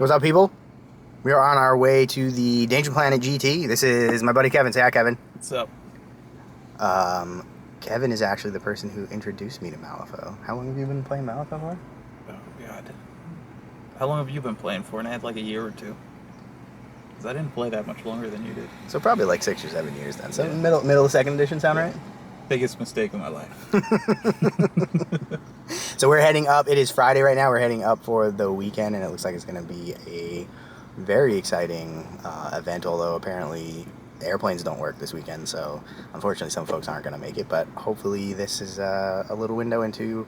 What's up, people? We are on our way to the Danger Planet GT. This is my buddy Kevin. Say hi, Kevin. What's up? Kevin is actually the person who introduced me to Malifaux. How long have you been playing Malifaux for? Oh, God. How long have you been playing for? And I had like a year or two. Because I didn't play that much longer than you did. So probably like 6 or 7 years then. So middle of second edition sound right? Biggest mistake of my life. So we're heading up. It is Friday right now. We're heading up for the weekend, and it looks like it's going to be a very exciting event, although apparently airplanes don't work this weekend, so unfortunately some folks aren't going to make it, but hopefully this is a little window into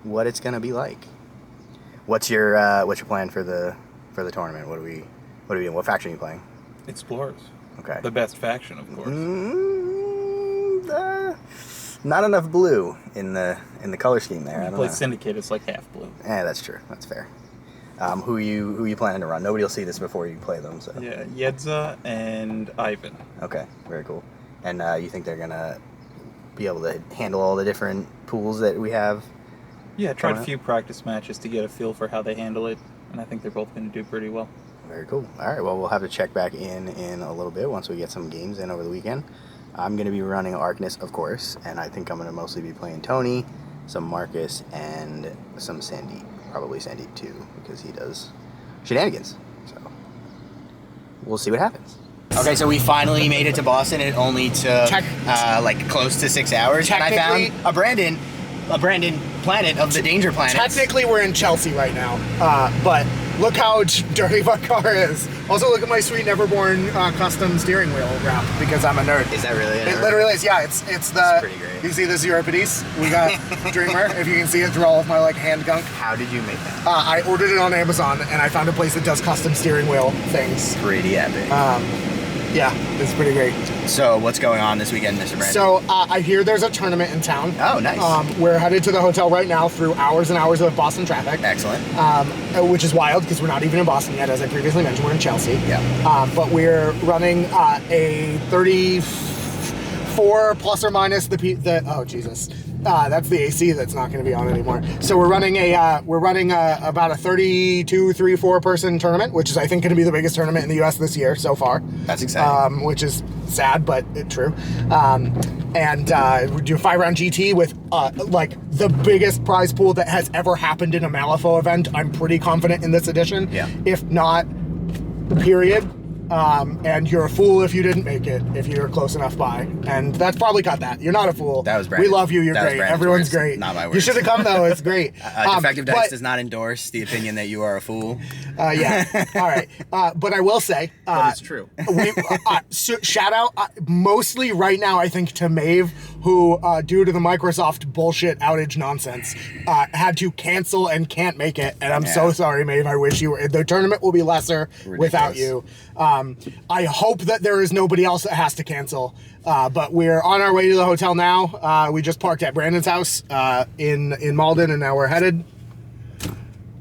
what it's going to be like. What's your plan for the tournament? What faction are you playing? Explorers. Okay. The best faction, of course. Not enough blue in the color scheme there. I don't know. Syndicate, it's like half blue. Yeah, that's true. That's fair. Who are you planning to run? Nobody will see this before you play them. So. Yeah, Yedza and Ivan. Okay, very cool. And you think they're gonna be able to handle all the different pools that we have? Yeah, I tried a few practice matches to get a feel for how they handle it, and I think they're both going to do pretty well. Very cool. All right, well, we'll have to check back in a little bit once we get some games in over the weekend. I'm going to be running Arachne, of course, and I think I'm going to mostly be playing Tony, some Marcus, and some Sandeep. Probably Sandeep too, because he does shenanigans. So we'll see what happens. Okay, so we finally made it to Boston. It only took like close to 6 hours, and I found a Brandon planet of the Danger Planets. Technically, we're in Chelsea right now, but look how dirty my car is. Also, look at my sweet Neverborn custom steering wheel wrap because I'm a nerd. Is that really it? It literally is. Yeah, it's the. That's pretty great. You see this Euripides? We got Dreamer. If you can see it through all of my like hand gunk. How did you make that? I ordered it on Amazon, and I found a place that does custom steering wheel things. Pretty epic. Yeah, it's pretty great. So, what's going on this weekend, Mr. Brandon? So, I hear there's a tournament in town. Oh, nice. We're headed to the hotel right now through hours and hours of Boston traffic. Excellent. Which is wild because we're not even in Boston yet, as I previously mentioned. We're in Chelsea. Yeah. But we're running a 34 plus or minus oh Jesus. That's the AC that's not going to be on anymore. So we're running about a 32, 3-4 person tournament, which is I think going to be the biggest tournament in the U.S. this year so far. That's exciting. Which is sad, but true. And we do a 5-round GT with like the biggest prize pool that has ever happened in a Malifaux event. I'm pretty confident in this edition. Yeah. If not, period. And you're a fool if you didn't make it, if you're close enough by. And that's probably got that. You're not a fool. That was Brandon. We love you. You're great. Everyone's great. Not my words. You should have come, though. It's great. Defective Dice does not endorse the opinion that you are a fool. Yeah. All right. But I will say... but it's true. Shout out, mostly right now, I think, to Maeve, who, due to the Microsoft bullshit outage nonsense, had to cancel and can't make it. And I'm so sorry, Maeve. I wish you were... The tournament will be lesser without you. I hope that there is nobody else that has to cancel, but we're on our way to the hotel now. We just parked at Brandon's house in Malden, and now we're headed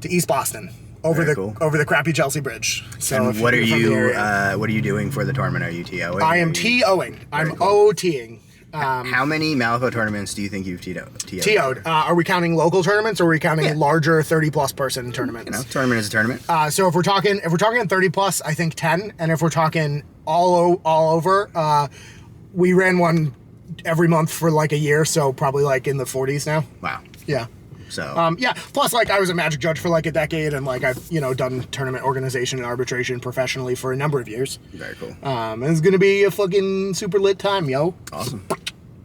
to East Boston over the crappy Chelsea Bridge. So, and what are you doing for the tournament? Are you TOing? I am TOing. I'm OTing. How many Malifaux tournaments do you think you've TO'd? TO'd. Are we counting local tournaments, or are we counting larger 30-plus person tournaments? You know, tournament is a tournament. So if we're talking 30-plus, I think 10. And if we're talking all over, we ran one every month for like a year, so probably like in the 40s now. Wow. Yeah. So yeah. Plus, like, I was a Magic judge for like a decade, and like I've done tournament organization and arbitration professionally for a number of years. Very cool. And it's gonna be a fucking super lit time, yo. Awesome.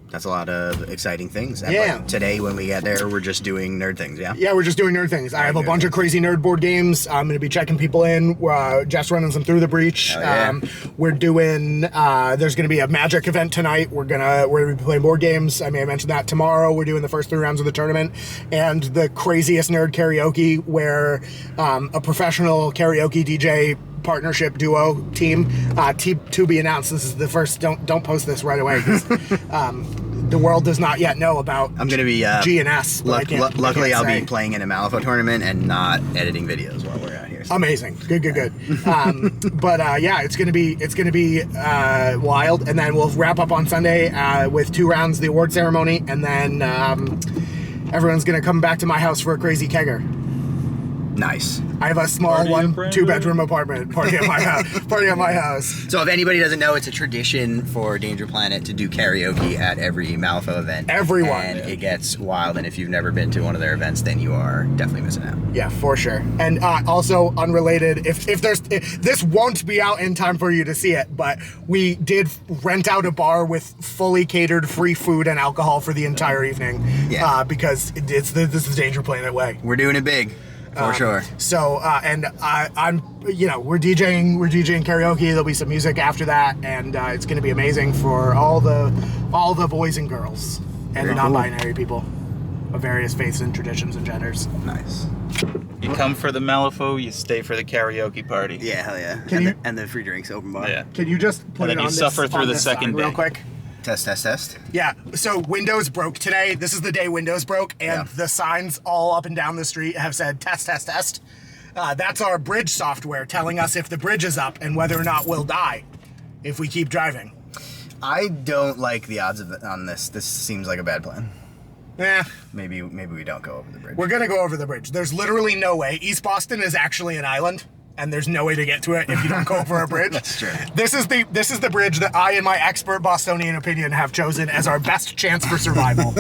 That's a lot of exciting things. Yeah. But today, when we get there, we're just doing nerd things, yeah? Yeah, we're just doing nerd things. I have a bunch of crazy nerd board games. I'm going to be checking people in. Jeff's running some Through the Breach. We're doing, there's going to be a Magic event tonight. We're going to be playing board games. I may have mentioned that tomorrow. We're doing the first 3 rounds of the tournament. And the craziest nerd karaoke, where a professional karaoke DJ partnership duo team to be announced. This is the first. Don't post this right away. The world does not yet know about. I'm gonna be G&S. Luckily, I'll be playing in a Malifaux tournament and not editing videos while we're out here. So. Amazing, good. But yeah, it's gonna be wild, and then we'll wrap up on Sunday with 2 rounds of the award ceremony, and then everyone's gonna come back to my house for a crazy kegger. Nice. I have a small Party in Brandon. 2-bedroom apartment. Party at my house. Party at my house. So if anybody doesn't know, it's a tradition for Danger Planet to do karaoke at every Malifaux event. Everyone. And it gets wild, and if you've never been to one of their events, then you are definitely missing out. Yeah, for sure. And also unrelated, if this won't be out in time for you to see it, but we did rent out a bar with fully catered free food and alcohol for the entire evening. Yeah. Because this is the Danger Planet way. We're doing it big, for sure. So, and I'm, we're DJing karaoke. There'll be some music after that, and it's going to be amazing for all the boys and girls and Very the cool. non-binary people of various faiths and traditions and genders. Nice. You come for the Malifaux, you stay for the karaoke party. Yeah, hell yeah. Can you- and the free drinks open bar. Yeah. Can you just put And it then on you this, suffer through on the this second sign real day. quick? Test. Yeah, so Windows broke today. This is the day Windows broke, and Yeah. the signs all up and down the street have said test. That's our bridge software telling us if the bridge is up and whether or not we'll die if we keep driving. I don't like the odds of it on this. This seems like a bad plan. Maybe we don't go over the bridge. We're gonna go over the bridge. There's literally no way. East Boston is actually an island, and there's no way to get to it if you don't go over a bridge. That's true. This is the bridge that I, in my expert Bostonian opinion, have chosen as our best chance for survival.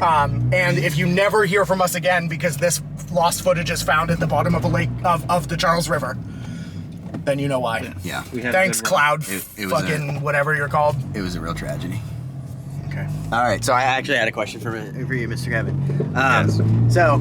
And if you never hear from us again because this lost footage is found at the bottom of a lake of the Charles River, then you know why. Yeah. We had a Thanks, good run. Cloud. It was fucking whatever you're called. It was a real tragedy. Okay. All right, so I actually had a question for you, Mr. Kevin. Yes. So,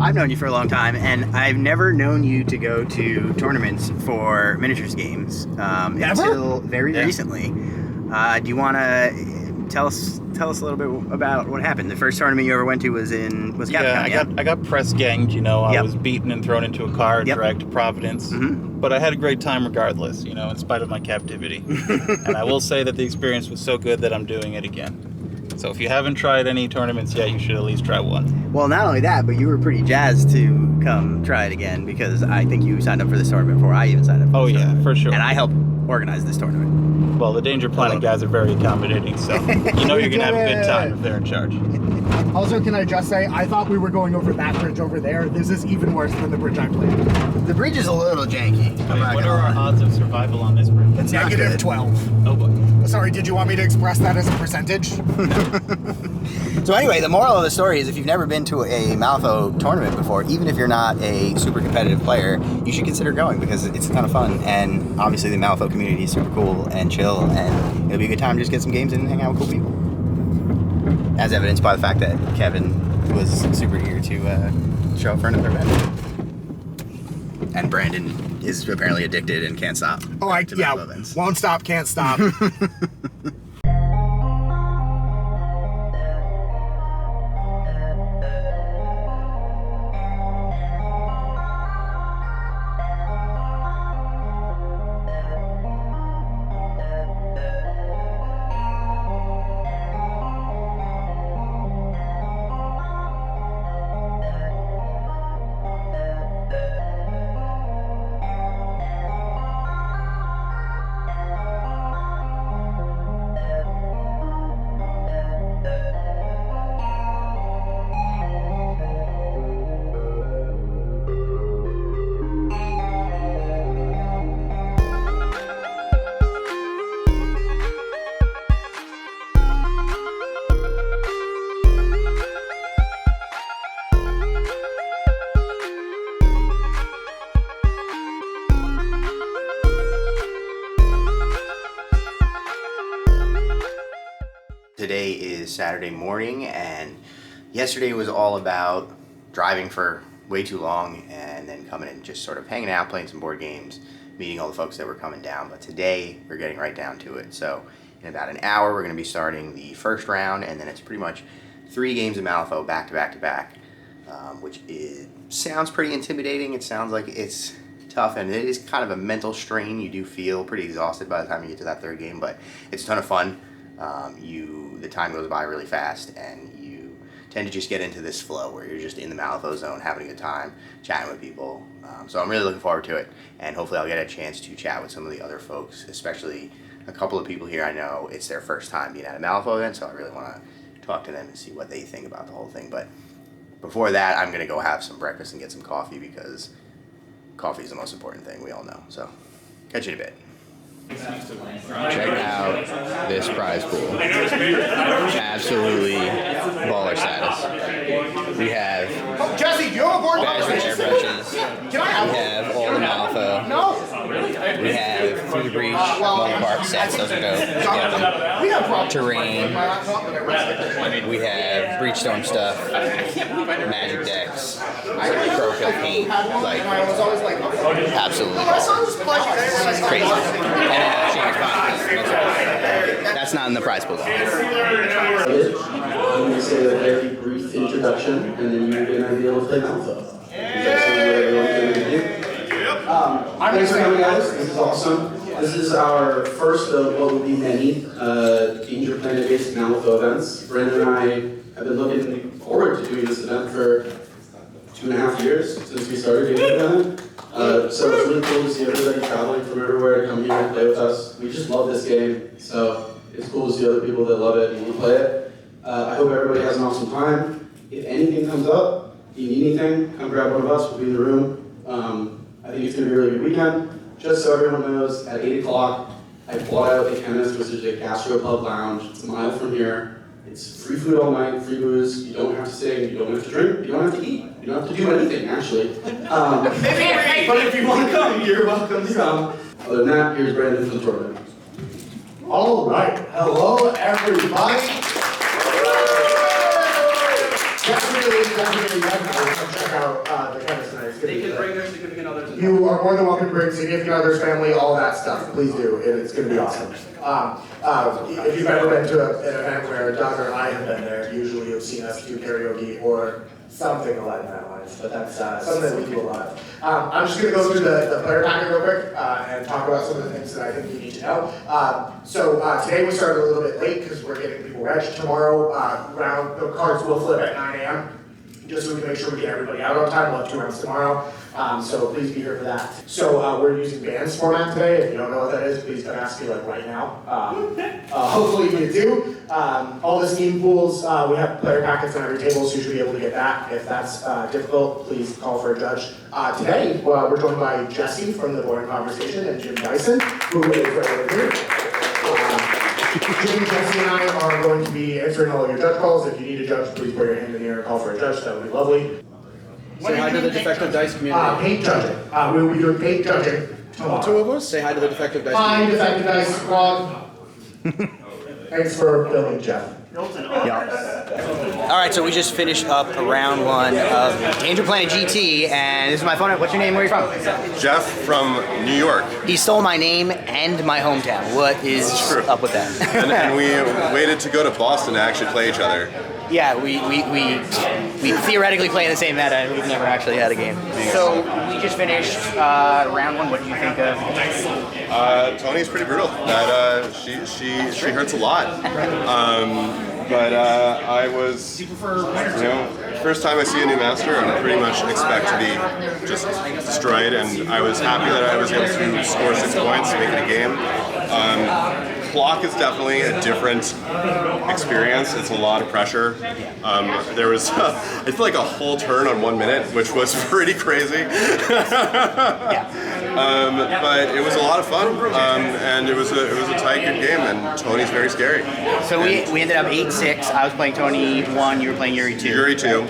I've known you for a long time, and I've never known you to go to tournaments for miniatures games until very Yeah. recently. Do you want to tell us a little bit about what happened? The first tournament you ever went to was Capcom. Yeah, I got press ganged, I Yep. was beaten and thrown into a car and Yep. dragged to Providence. Mhm. But I had a great time regardless, in spite of my captivity. And I will say that the experience was so good that I'm doing it again. So if you haven't tried any tournaments yet, you should at least try one. Well, not only that, but you were pretty jazzed to come try it again because I think you signed up for this tournament before I even signed up for Oh this yeah, tournament. for sure. And I helped organize this tournament. Well, the Danger Planet guys are very accommodating, so you're going to have a good time if they're in charge. Also, can I just say, I thought we were going over that bridge over there. This is even worse than the bridge I played. The bridge is a little janky. I'm not What gonna are our lie. odds of survival on this bridge? It's not Negative good. 12. Oh boy. Sorry, did you want me to express that as a percentage? So anyway, the moral of the story is if you've never been to a Malifaux tournament before, even if you're not a super competitive player, you should consider going because it's a ton of fun. And obviously the Malifaux community is super cool and chill, and it'll be a good time to just get some games in and hang out with cool people. As evidenced by the fact that Kevin was super eager to show up for another event. And Brandon is apparently addicted and can't stop. Oh, to Malifaux events. won't stop, can't stop. Today is Saturday morning, and yesterday was all about driving for way too long and then coming and just sort of hanging out, playing some board games, meeting all the folks that were coming down. But today we're getting right down to it. So in about an hour, we're going to be starting the first round, and then it's pretty much 3 games of Malifaux back to back to back, which sounds pretty intimidating. It sounds like it's tough, and it is kind of a mental strain. You do feel pretty exhausted by the time you get to that third game, but it's a ton of fun. The time goes by really fast, and you tend to just get into this flow where you're just in the Malifaux zone, having a good time, chatting with people. So I'm really looking forward to it, and hopefully I'll get a chance to chat with some of the other folks, especially a couple of people here I know it's their first time being at a Malifaux event, so I really want to talk to them and see what they think about the whole thing. But before that, I'm going to go have some breakfast and get some coffee because coffee is the most important thing, we all know. So, catch you in a bit. Check out this prize pool. Absolutely baller status. We have Jesse, do you have a board? airbrushes. Can I have We have all the Malifaux. No. We have Through the Breach, Mobile Park sets. Those are dope. We have problems. Terrain. We have Breachstorm stuff. Magic decks. Pro Kill paint. Like, absolutely baller. Crazy. And that's not in the prize pool though. I'm going to say a very brief introduction, and then you're going to be able to play Malifaux. Thanks for coming, guys. This is awesome. This is our first of what will be many Danger Planet-based Malifaux events. Brandon and I have been looking forward to doing this event for 2.5 years since we started Danger Planet. So it's really cool to see everybody traveling from everywhere to come here and play with us. We just love this game, so it's cool to see other people that love it and want to play it. I hope everybody has an awesome time. If anything comes up, if you need anything, come grab one of us. We'll be in the room. I think it's going to be a really good weekend. Just so everyone knows, at 8 o'clock, I bought out the Chemist, which is a gastropub lounge. It's a mile from here. It's free food all night, free booze. You don't have to sing, you don't have to drink, you don't have to eat. You don't have to do anything, actually. But if you want to come, you're welcome to come. Other than that, here's Brandon from the tournament. All right. Hello, everybody. Definitely check out the chemist tonight. They can bring their significant others. You are more than welcome to bring significant others, family, all that stuff. Please do. It's going to be awesome. If you've ever been to an event where Doug or I have been there, usually you've seen us do karaoke or something along that lines. But that's something that we do a lot of. I'm just going to go through the player packet real quick and talk about some of the things that I think you need to know. So today we started a little bit late because we're getting people ready. Tomorrow, the cards will flip at 9 a.m. just so we can make sure we get everybody out on time. We'll have 2 rounds tomorrow. So please be here for that. So we're using bands format today. If you don't know what that is, please don't ask me like right now. Hopefully you do. All the scheme pools, we have player packets on every table, so you should be able to get that. If that's difficult, please call for a judge. Today, we're joined by Jesse from the Boring Conversation and Jim Dyson, who is right over here. Jim, Jesse, and I are going to be answering all of your judge calls. If you need a judge, please put your hand in the air and call for a judge. That would be lovely. Say hi to the Defective Dice community. Paint judging. We will be doing paint judging tomorrow. Two of us? Say hi to the Defective Dice Hi, community. Defective Dice Squad. Thanks for filming, Jeff. All right, so we just finished up round 1 of Danger Planet GT, and this is my phone. What's your name? Where are you from? Jeff from New York. He stole my name and my hometown. What is up with that? and we waited to go to Boston to actually play each other. Yeah, we theoretically play in the same meta, and we've never actually had a game. So we just finished round 1. What do you think of? Tony's pretty brutal. That she hurts a lot. But I was, first time I see a new master, I pretty much expect to be just destroyed. And I was happy that I was able to score 6 points, make it a game. Clock is definitely a different experience. It's a lot of pressure. There was, I feel like a whole turn on 1 minute, which was pretty crazy. But it was a lot of fun, and it was a tight, good game. And Tony's very scary. So we ended up 8-6. I was playing Tony 1. You were playing Yuri 2. Yuri 2.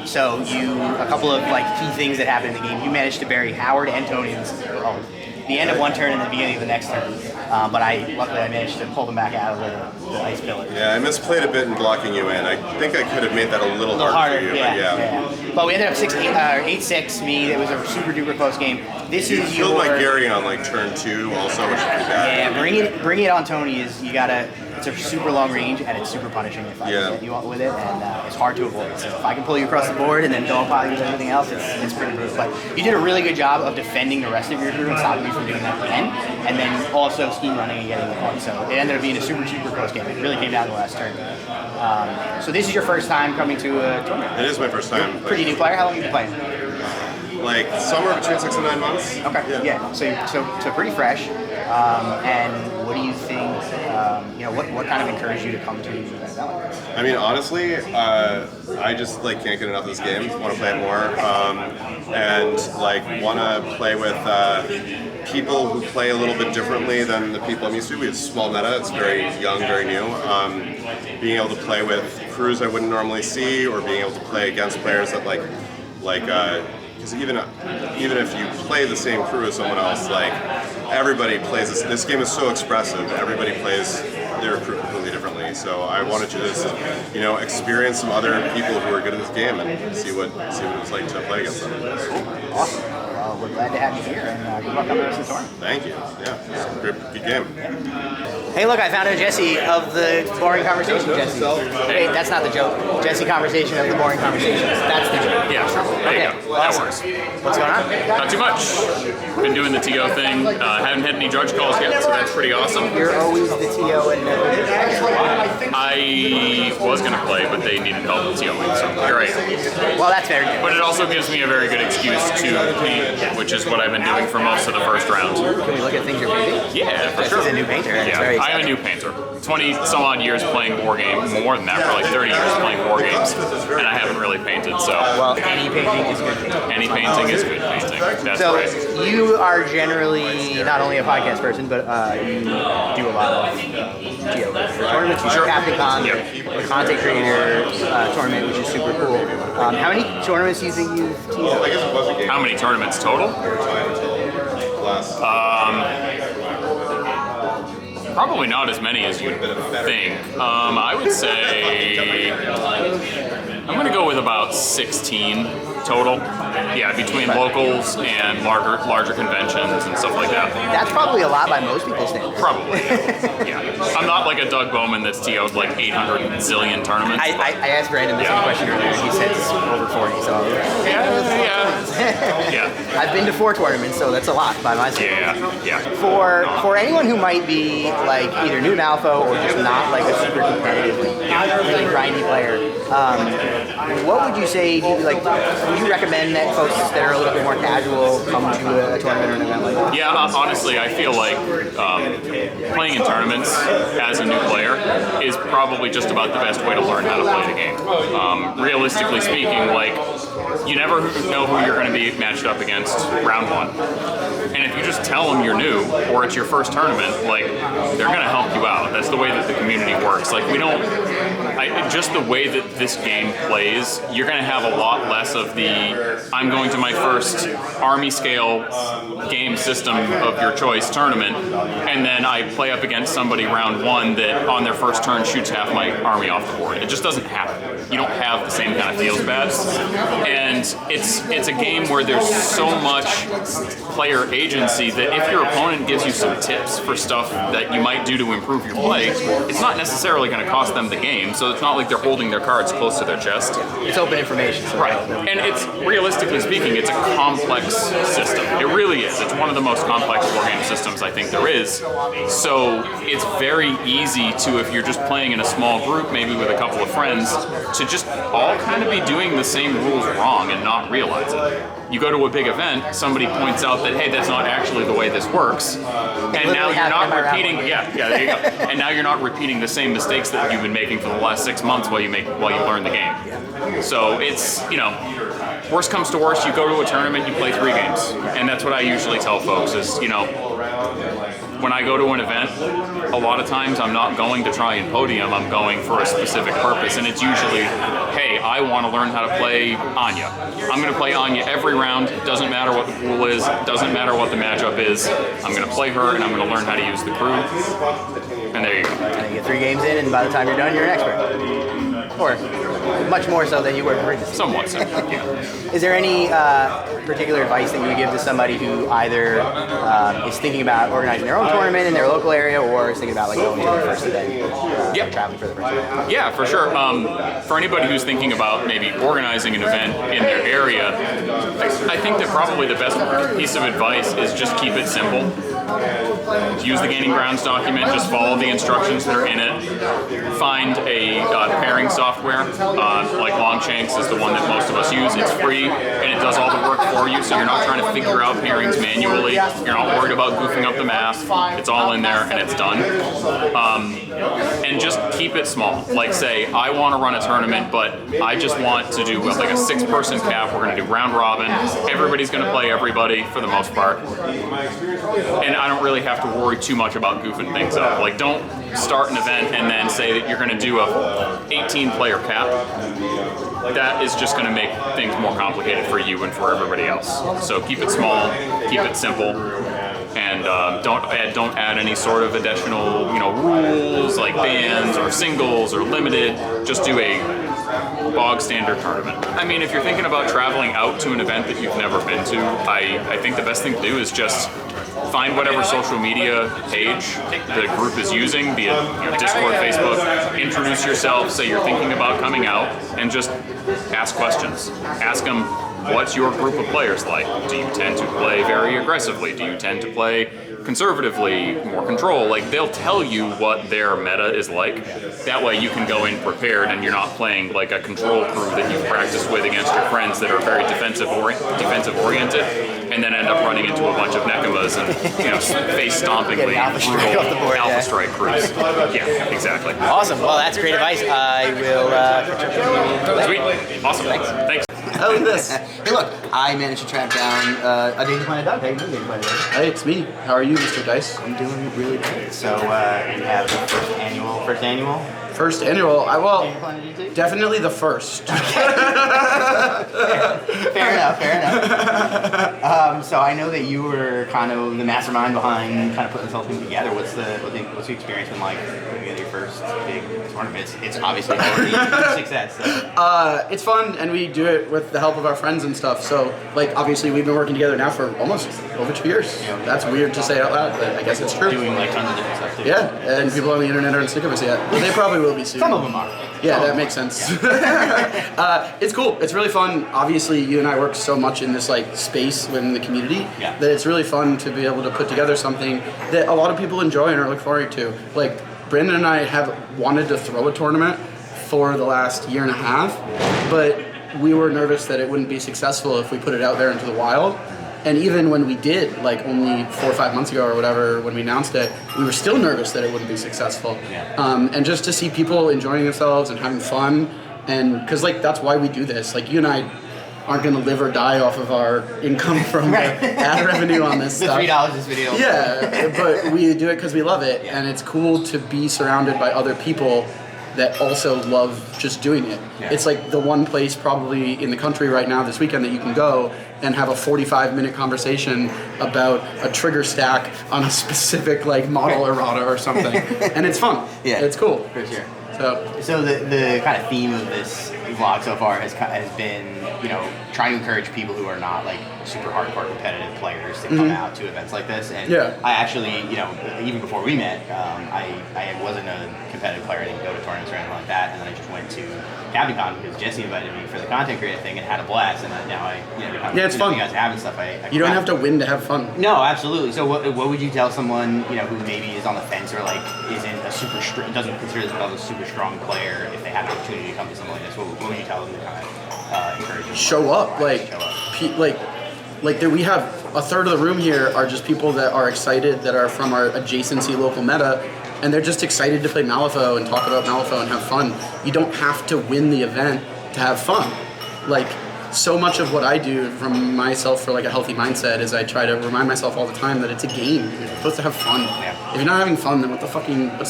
So a couple of key things that happened in the game. You managed to bury Howard and Tony the end of one turn and the beginning of the next turn. But luckily I managed to pull them back out of the ice pillar. Yeah, I misplayed a bit in blocking you in. I think I could have made that a little harder for you. Yeah. But we ended up 8-6. It was a super duper close game. You killed my Gary on turn 2 also, which is pretty bad. Yeah, bringing it on Tony is it's a super long range and it's super punishing if I can get you with it, and it's hard to avoid. So if I can pull you across the board and then dogpile you with everything else, it's pretty brutal. But you did a really good job of defending the rest of your crew and stopping me from doing that again, and then also scheme running and getting the point. So it ended up being a super close game. It really came down to the last turn. So this is your first time coming to a tournament? It is my first time. Pretty new player. How long have you been playing? Somewhere between 6 and 9 months. Okay. Yeah. So pretty fresh. And what do you think? What kind of encouraged you to come to that? I mean, honestly, I just can't get enough of this game. Want to play it more, and want to play with people who play a little bit differently than the people I'm used to. We have small meta. It's very young, very new. Being able to play with crews I wouldn't normally see, or being able to play against players that because even if you play the same crew as someone else, everybody plays this. This game is so expressive. Everybody plays their crew completely differently. So I wanted to just, experience some other people who are good at this game and see what it was like to play against them. Cool. Awesome. Well, we're glad to have you here, and good luck on the rest of the tournament. Thank you. Yeah, good game. Hey, look, I found a Jesse of the Boring Conversation, Jesse. Wait, that's not the joke. Jesse Conversation of the Boring Conversations. That's the joke. Yeah, sure. There you go. Awesome. That works. What's going on? Not too much. Been doing the TO thing. Haven't had any judge calls yet, so that's pretty awesome. You're always the TO and I was going to play, but they needed help with TOing, so here I am. Well, that's very good. But it also gives me a very good excuse to paint, which is what I've been doing for most of the first round. Can we look at things you're painting? Yeah, for This sure. is a new painter, and it's very Yeah, I'm a exciting. new painter. 20 some odd years playing war games, more than that, probably 30 years playing war games, and I haven't really painted, so Well, any painting is good painting. any painting is good painting. That's So right. you are generally not only a podcast person, but you do a lot of TO tournaments. You Sure. Captain Con, Yep. the content creator tournament, which is super cool. How many tournaments do you think you've TO'd? I guess it was a game. How many tournaments total? Last. Probably not as many as you'd think. I would say I'm going to go with about 16 total. Yeah, between locals and larger conventions and stuff like that. That's probably a lot by most people's standards. Probably. Yeah. I'm not like a Doug Bowman that's TO'd 800 zillion tournaments. I asked Brandon the same question earlier. He said it's over 40, so Yeah. I've been to 4 tournaments, so that's a lot by my standards. Yeah. For anyone who might be either new to Malifaux or just not a super competitive, really grindy player, what would you say? Would you recommend that folks that are a little bit more casual come to a tournament or an event like that? Yeah, honestly, I feel like playing in tournaments as a new player is probably just about the best way to learn how to play the game. Realistically speaking, you never know who you're going to be matched up against round 1. And if you just tell them you're new or it's your first tournament, they're going to help you out. That's the way that the community works. Just the way that this game plays, you're going to have a lot less of the I'm going to my first army scale game system of your choice tournament, and then I play up against somebody round 1 that on their first turn shoots half my army off the board. It just doesn't happen. You don't have the same kind of feels bad. And it's a game where there's so much player agency that if your opponent gives you some tips for stuff that you might do to improve your play, it's not necessarily going to cost them the game, so it's not like they're holding their cards close to their chest. It's open information. So Right. And it's, realistically speaking, it's a complex system. It really is. It's one of the most complex wargame systems I think there is. So it's very easy to, if you're just playing in a small group, maybe with a couple of friends, to just all kind of be doing the same rules wrong and not realize it. You go to a big event, somebody points out that, hey, that's not actually the way this works. And now you're not repeating, there you go. And now you're not repeating the same mistakes that you've been making for the last 6 months while you learn the game. So it's, worst comes to worst, you go to a tournament, you play 3 games. And that's what I usually tell folks is, when I go to an event, a lot of times I'm not going to try and podium, I'm going for a specific purpose. And it's usually, hey, I want to learn how to play Anya. I'm going to play Anya every round, doesn't matter what the pool is, doesn't matter what the matchup is. I'm going to play her and I'm going to learn how to use the crew. And there you go. And you get 3 games in, and by the time you're done, you're an expert. Or much more so than you were previously. Somewhat so, yeah. Is there any particular advice that you would give to somebody who either is thinking about organizing their own tournament in their local area, or is thinking about going to their first event, traveling for the first event? Yeah, for sure. For anybody who's thinking about maybe organizing an event in their area, I think that probably the best piece of advice is just keep it simple. Use the Gaining Grounds document, just follow the instructions that are in it. Find a pairing software software. Like Longshanks is the one that most of us use. It's free and it does all the work for you, so you're not trying to figure out pairings manually. You're not worried about goofing up the math. It's all in there and it's done. And just keep it small. Like say, I want to run a tournament, but I just want to do like a 6-person cap. We're going to do round robin. Everybody's going to play everybody for the most part. And I don't really have to worry too much about goofing things up. Like don't start an event and then say that you're going to do a 18-player cap. That is just going to make things more complicated for you and for everybody else. So keep it small, keep it simple, and don't add any sort of additional rules like bans or singles or limited. Just do a bog standard tournament. I mean, if you're thinking about traveling out to an event that you've never been to, I think the best thing to do is just find whatever social media page the group is using, be it Discord, Facebook, introduce yourself, say you're thinking about coming out, and just ask questions. Ask them, what's your group of players like? Do you tend to play very aggressively? Do you tend to play conservatively, more control? Like, they'll tell you what their meta is like. That way you can go in prepared and you're not playing like a control crew that you've practiced with against your friends that are very defensive oriented, and then end up running into a bunch of Nekamas and face stompingly brutal Alpha Strike crews. Yeah, exactly. Awesome. Well, that's great advice. I will catch up with you later. Sweet. Awesome. Thanks. Oh, look at this. Hey, look, I managed to track down a Daily Planet Doug. How you doing, Daily Planet Doug? Hey, it's me. How are you, Mr. Dice? I'm doing really good. So we have the first annual. First annual? Daily Planet GT? Definitely the first. Fair enough. So I know that you were kind of the mastermind behind kind of putting this whole thing together. What's the experience been like putting together your first big tournament? It's obviously already a success. So. It's fun, and we do it with the help of our friends and stuff. So, like, obviously, we've been working together now for almost over 2 years. That's weird to say out loud, but I guess it's true. Doing like tons of different stuff too. Yeah, and people on the internet aren't sick of us yet. But they probably will be soon. Some of them are. Yeah, that makes sense. It's cool. It's really fun. Obviously, you and I work so much in this like space within the community that it's really fun to be able to put together something that a lot of people enjoy and are looking forward to. Like, Brandon and I have wanted to throw a tournament for the last year and a half, but we were nervous that it wouldn't be successful if we put it out there into the wild. And even when we did, like only 4 or 5 months ago or whatever, when we announced it, we were still nervous that it wouldn't be successful. And just to see people enjoying themselves and having fun, and because like that's why we do this. Like, you and I aren't going to live or die off of our income from the ad revenue on this stuff. $3 this video. Yeah, but we do it because we love it, and it's cool to be surrounded by other people that also love just doing it. It's like the one place probably in the country right now this weekend that you can go and have a 45-minute conversation about a trigger stack on a specific like model errata or something. And it's fun. It's cool. For sure. So the kind of theme of this vlog so far has been, trying to encourage people who are not like super hardcore competitive players to come out to events like this. And I actually, even before we met, I wasn't a competitive player. I didn't go to tournaments or anything like that. And then I just went to CaptainCon because Jesse invited me for the content creator thing and had a blast. And now it's fun. You guys have and stuff. You don't have to win to have fun. No, absolutely. So what would you tell someone, who maybe is on the fence or like isn't a doesn't consider themselves a super strong player if they have an opportunity to come to something like this? What would you tell them to kind of encourage them? Show up. We have a third of the room here are just people that are excited, that are from our adjacency local meta, and they're just excited to play Malifaux and talk about Malifaux and have fun. You don't have to win the event to have fun. Like, so much of what I do from myself for like a healthy mindset is I try to remind myself all the time that it's a game. You're supposed to have fun. If you're not having fun, then what's the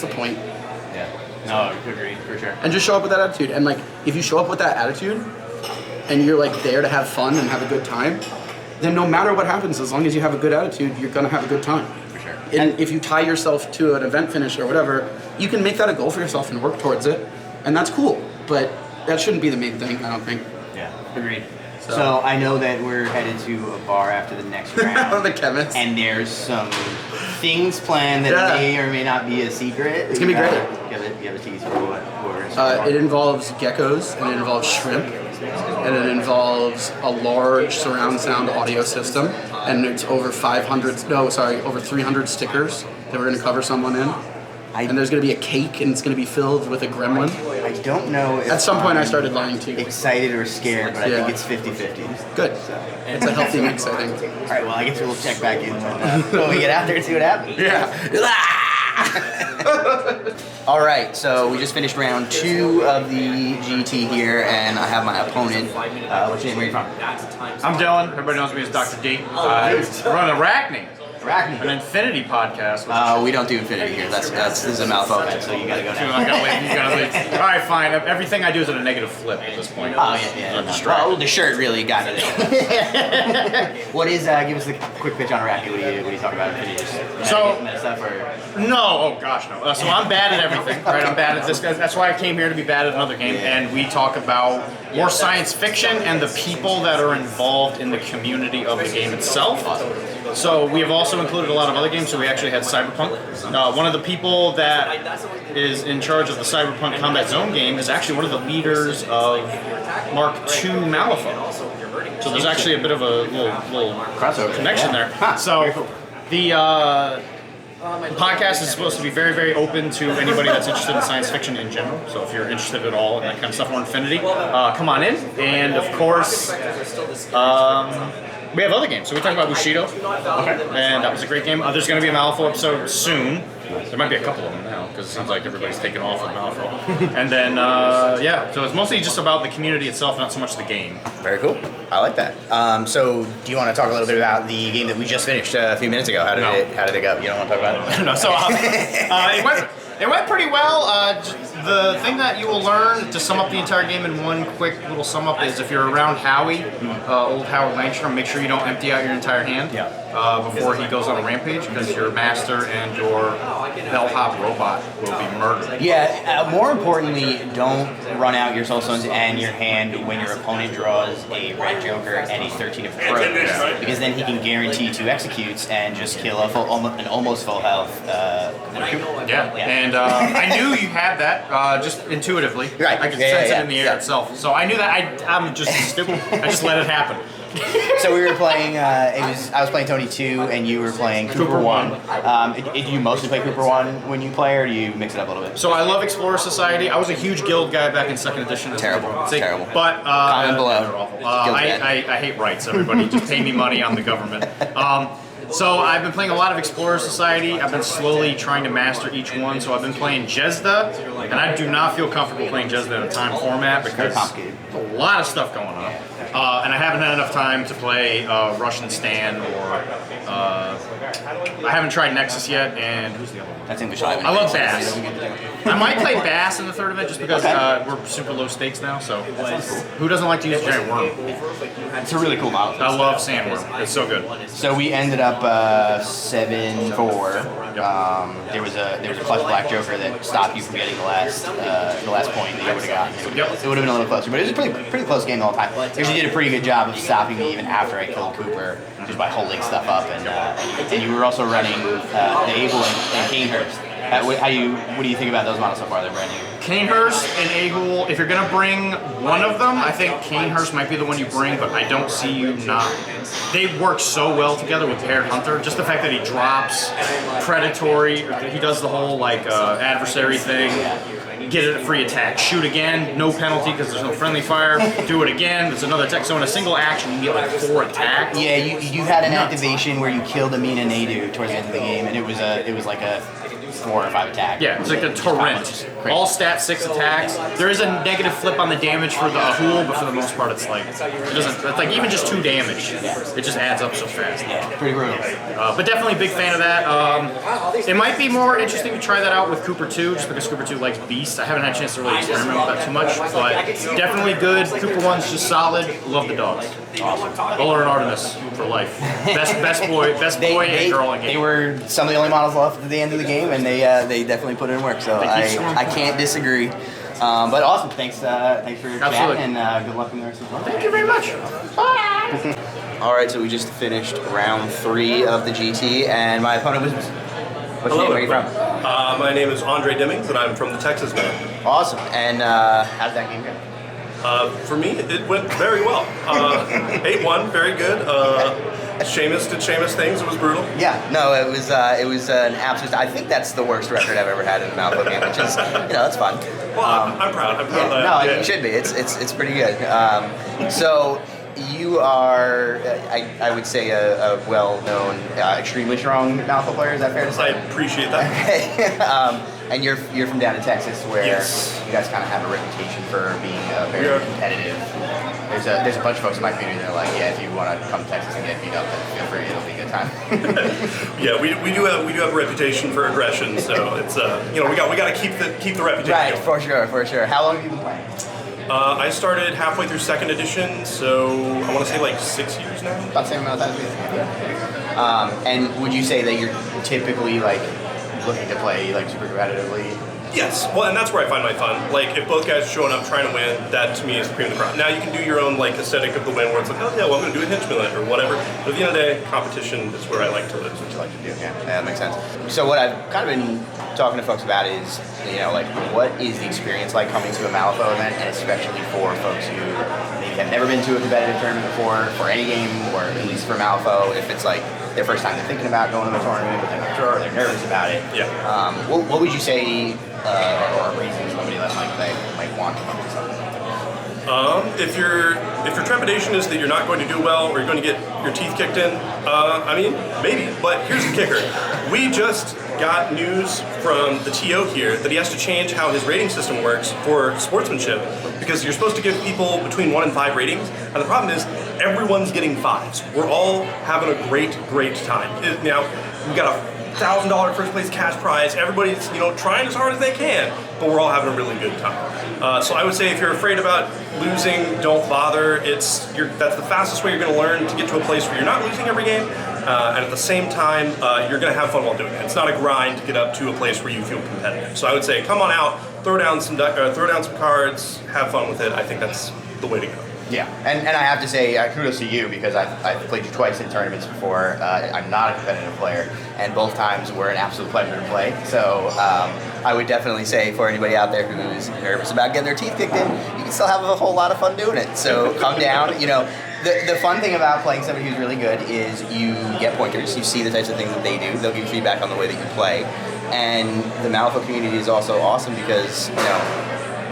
point? No, agreed, for sure. And just show up with that attitude. And like, if you show up with that attitude and you're like there to have fun and have a good time, then no matter what happens, as long as you have a good attitude, you're gonna have a good time. For sure. And if you tie yourself to an event finish or whatever, you can make that a goal for yourself and work towards it. And that's cool. But that shouldn't be the main thing, I don't think. Yeah, agreed. So I know that we're headed to a bar after the next round. The chemist. And there's some things planned that may or may not be a secret. It's gonna be great. You have a tease for what? It involves geckos, and it involves shrimp, and it involves a large surround sound audio system, and it's over 300 stickers that we're gonna cover someone in. And there's gonna be a cake, and it's gonna be filled with a gremlin. I I don't know if At some point, I I'm started lying to you. excited or scared, but I Yeah. think it's 50-50. Good. It's a healthy mix, I think. All right, well, I guess we'll check back in when we get out there and see what happens. Yeah. All right, so we just finished round 2 of the GT here, and I have my opponent. What's your name? Where are you from? I'm Dylan. Everybody knows me as Dr. D. I run Arachne, Arachne. an Infinity podcast. We don't do Infinity here. This is a Malifaux event, so you gotta go I now. gotta leave. You gotta leave. All right, fine. Everything I do is at a negative flip at this point. Oh, yeah. I'm distracted. Well, the shirt really got it. What is, give us a quick pitch on Arachne. What do you talk about? Infinity? So- meta stuff or? No, oh gosh, no. So I'm bad at everything, right? I'm bad at this. That's why I came here to be bad at another game. And we talk about more science fiction and the people that are involved in the community of the game itself. So we have also included a lot of other games. So we actually had Cyberpunk. One of the people that is in charge of the Cyberpunk Combat Zone game is actually one of the leaders of Mark II Malifaux. So there's actually a bit of a little Crossover. connection there. So the podcast is supposed to be very, very open to anybody that's interested in science fiction in general. So if you're interested at all in that kind of stuff or Infinity, come on in. And of course, we have other games. So we talked about Bushido, and that was a great game. There's going to be a Malifaux episode soon. There might be a couple of them now because it seems like everybody's taken off with Malifaux. And then, so it's mostly just about the community itself, not so much the game. Very cool. I like that. So, do you want to talk a little bit about the game that we just finished a few minutes ago? How did it go? You don't want to talk about it? No, so it went pretty well. The thing that you will learn to sum up the entire game in one quick little sum up is if you're around Howie, old Howard Langstrom, make sure you don't empty out your entire hand before he goes on a rampage, because your master and your bellhop robot will be murdered. Yeah, more importantly, don't run out your soul stones and your hand when your opponent draws a red joker and a 13 of crows, because then he can guarantee 2 executes and just kill an almost full health. And I knew you had that just intuitively. Right. I could sense it in the air Yeah. itself. So I knew that. I'm just stupid. I just let it happen. So we were playing. I was playing Tony 2, and you were playing Cooper 1. Do you mostly play Cooper 1 when you play, or do you mix it up a little bit? So I love Explorer Society. I was a huge guild guy back in 2nd edition. Terrible. Terrible. But Comment below. they're awful. Guild's bad. I hate rights. Everybody, just pay me money. I'm the government. So I've been playing a lot of Explorer Society. I've been slowly trying to master each one. So I've been playing Jezda, and I do not feel comfortable playing Jezda in a time format because complicated. there's a lot of stuff going on. And I haven't had enough time to play Russian Stan or I haven't tried Nexus yet, and who's the other one? That's English Live. I love Bass. I might play Bass in the 3rd event just because we're super low stakes now, so who doesn't like to use a giant worm? It's a really cool model. I love Sandworm. It's so good. So we ended up 7-4. There was a clutch black joker that stopped you from getting the last point that you would have gotten. It would have been a little closer, but it was a pretty close game the whole time. You actually did a pretty good job of stopping me even after I killed Cooper, just by holding stuff up, and you were also running the Abel and Kanehurst. What do you think about those models so far? They're brand new. Kanehurst and Agul, if you're going to bring one of them, I think Kanehurst might be the one you bring, but I don't see you not. They work so well together with Paired Hunter. Just the fact that he drops predatory, he does the whole adversary thing. Get it a free attack. Shoot again, no penalty because there's no friendly fire. Do it again, there's another attack. So in a single action, you can get 4 attacks. Yeah, you had an activation where you killed Amina Nadu towards the end of the game, and it was like a 4 or 5 attack. Yeah, it's like a torrent. All stat 6 attacks. There is a negative flip on the damage for the Ahul, but for the most part, it's even just 2 damage. It just adds up so fast. Yeah, pretty brutal. But definitely a big fan of that. It might be more interesting to try that out with Cooper 2, just because Cooper 2 likes Beast. I haven't had a chance to really experiment with that too much, but definitely good. Cooper 1's just solid. Love the dogs. Awesome. Bowler and Artemis for life. Best boy and girl in game. They were some of the only models left at the end of the game, and they definitely put in work. So I can't disagree. But awesome. Thanks for your chat, and good luck in the rest of the game. Thank you very much. Bye. All right, so we just finished round 3 of the GT, and my opponent was. What's your name? Where are you from? My name is Andre Dimmings, and I'm from the Texas band. Awesome. And how did that game go? For me, it went very well. 8-1, very good. Seamus did Seamus things. It was brutal. Yeah, no, it was an absolute. I think that's the worst record I've ever had in a Malifaux game, which is, that's fun. Well, I'm proud. I'm proud of that. No, Yeah. you should be. It's pretty good. So you are, I would say, a well-known, extremely strong Malifaux player. Is that fair to say? I appreciate that. Okay. And you're from down in Texas, where Yes. you guys kind of have a reputation for being very competitive. There's a bunch of folks in my community that are like, yeah, if you want to come to Texas and get beat up, then feel free. It'll be a good time. Yeah, we do have a reputation for aggression, so it's we got to keep the reputation Right, going. for sure. How long have you been playing? I started halfway through 2nd edition, so I want to say like 6 years now. About the same amount of time as me. And would you say that you're typically like looking to play like super competitively? Yes, well, and that's where I find my fun. Like, if both guys are showing up trying to win, that to me is the cream of the crop. Now you can do your own like aesthetic of the win, where it's like, oh yeah, well I'm going to do a henchman or whatever. But at the end of the day, competition is where I like to live. What you like to do? Yeah, that makes sense. So what I've kind of been talking to folks about is, like, what is the experience like coming to a Malifaux event, and especially for folks who maybe have never been to a competitive tournament before, for any game, or at least for Malifaux, if it's like their first time they're thinking about going to the tournament, but they're not sure, or they're nervous about it. Yeah. What would you say, or reasons somebody that might want to come to something? If your trepidation is that you're not going to do well or you're going to get your teeth kicked in, I mean, maybe. But here's the kicker: we just got news from the TO here that he has to change how his rating system works for sportsmanship, because you're supposed to give people between 1 and 5 ratings, and the problem is everyone's getting 5s. We're all having a great time. Now we got a $1,000 first place cash prize. Everybody's trying as hard as they can, but we're all having a really good time. So I would say if you're afraid about losing, don't bother. That's the fastest way you're going to learn to get to a place where you're not losing every game, and at the same time you're going to have fun while doing it. It's not a grind to get up to a place where you feel competitive. So I would say come on out, throw down some cards, have fun with it. I think that's the way to go. Yeah, and I have to say kudos to you, because I've played you twice in tournaments before. I'm not a competitive player, and both times were an absolute pleasure to play. So I would definitely say for anybody out there who's nervous about getting their teeth kicked in, you can still have a whole lot of fun doing it. So come down. The fun thing about playing somebody who's really good is you get pointers. You see the types of things that they do. They'll give you feedback on the way that you play. And the Malifaux community is also awesome because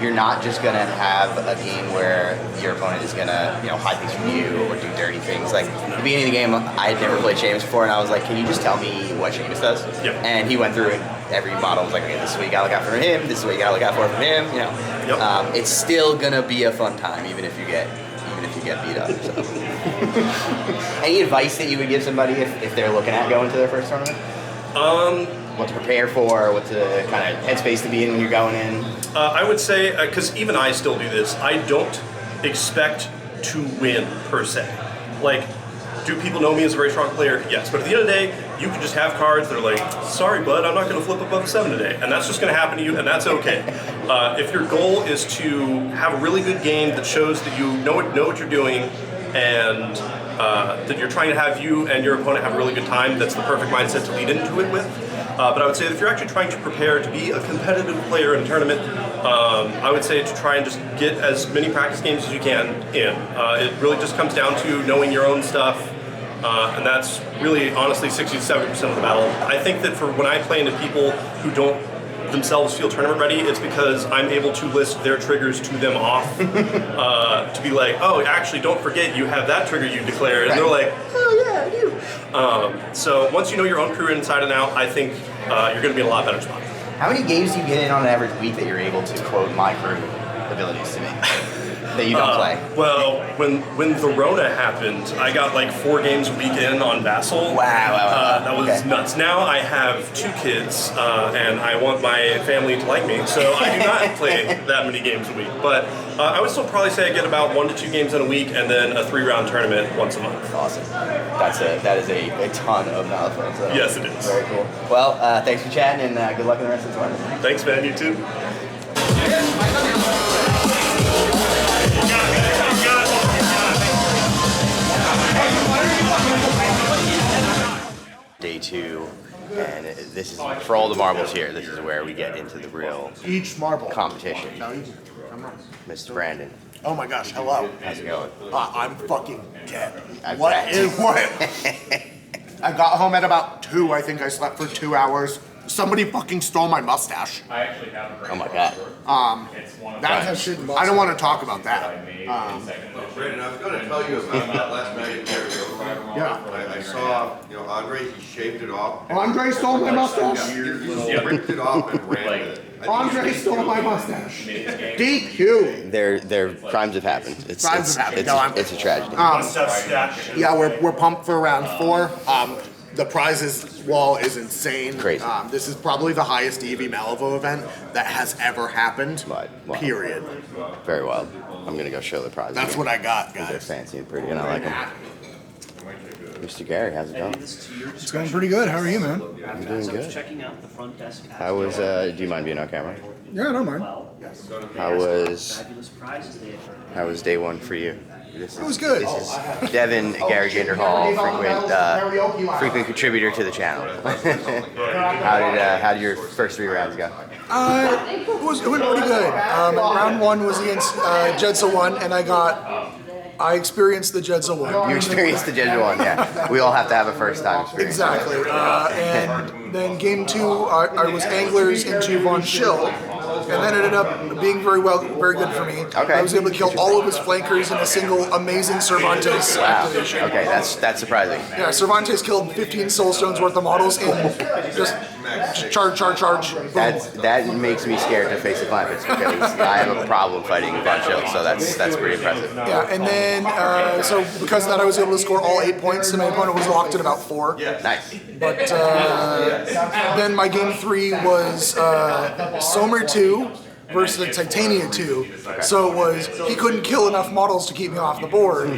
you're not just gonna have a game where your opponent is gonna, hide things from you or do dirty things. Like at the beginning of the game, I had never played Seamus before, and I was like, "Can you just tell me what Seamus does?" Yep. And he went through it. Every model was like, "Okay, this is what you gotta look out for him. This is what you gotta look out for from him." Yep. It's still gonna be a fun time, even if you get beat up. So. Any advice that you would give somebody if they're looking at going to their first tournament? What to prepare for, what to kind of headspace to be in when you're going in? I would say, because even I still do this, I don't expect to win per se. Like, do people know me as a very strong player? Yes, but at the end of the day, you can just have cards that are like, sorry bud, I'm not going to flip above a 7 today, and that's just going to happen to you, and that's okay. If your goal is to have a really good game that shows that you know what you're doing, and that you're trying to have you and your opponent have a really good time, that's the perfect mindset to lead into it with. But I would say that if you're actually trying to prepare to be a competitive player in a tournament, I would say to try and just get as many practice games as you can in. It really just comes down to knowing your own stuff, and that's really, honestly, 60 to 70% of the battle. I think that for when I play into people who don't themselves feel tournament ready, it's because I'm able to list their triggers to them off, to be like, oh, actually, don't forget you have that trigger you declared, and they're like, oh yeah, I do. So once you know your own crew inside and out, I think you're going to be in a lot better spot. How many games do you get in on an average week that you're able to quote my crew abilities to me that you don't play? Well, when the Rona happened, I got like 4 games a week in on Vassal. Wow. That was nuts. Now I have 2 kids, and I want my family to like me, so I do not play that many games a week. But I would still probably say I get about 1 to 2 games in a week, and then a 3-round tournament once a month. Awesome. That is a ton of Malifaux. So. Yes, it is. Very cool. Well, thanks for chatting, and good luck in the rest of the tournament. Thanks, man. You too. Day 2, and this is for all the marbles here. This is where we get into the real Each marble competition. Mr. Brandon, Oh my gosh, hello. How's it going? I'm fucking dead. I What bet. is what? I got home at about 2. I think I slept for 2 hours. Somebody fucking stole my mustache. I actually have a great Oh my god. That's I don't want to talk about that. Brandon, I was going to tell you about that last night at karaoke. Yeah. I saw, Andre, he shaved it off. Andre stole my mustache. He ripped it off and ran with it. Andre stole my mustache. DQ. Their crimes have happened. Crimes have happened. It's a tragedy. Yeah, we're pumped for round 4. The prizes wall is insane. Crazy. This is probably the highest EV Malifaux event that has ever happened. Wow. Period. Very wild. I'm gonna go show the prizes. That's what I got, They're guys. fancy and pretty, and I like them. Mr. Gary, how's it going? It's going pretty good. How are you, man? I'm doing good. Checking out the front desk. How was? Do you mind being on camera? Yeah, I don't mind. How was? Fabulous prizes they have. How was day 1 for you? It was good. This is Devin, Gary Ginderhall, frequent contributor to the channel. how did your first 3 rounds go? It went pretty good. Round 1 was against Jedza 1, and I experienced the Jedza 1. You experienced the Jedza 1, yeah. We all have to have a first time experience. Exactly. And then game 2, I was anglers into Von Schill, and that ended up being very good for me. Okay. I was able to kill all of his flankers in a single amazing Cervantes activation. Okay, that's surprising. Yeah, Cervantes killed 15 soulstones worth of models in just charge. Boom. That makes me scared to face the climates because I have a problem fighting Von Schill, so that's pretty impressive. Yeah, and then so because of that, I was able to score all 8 points, and my opponent was locked at about 4. Nice. But then my game 3 was Somer 2 versus the Titania 2. Okay. So it was he couldn't kill enough models to keep me off the board,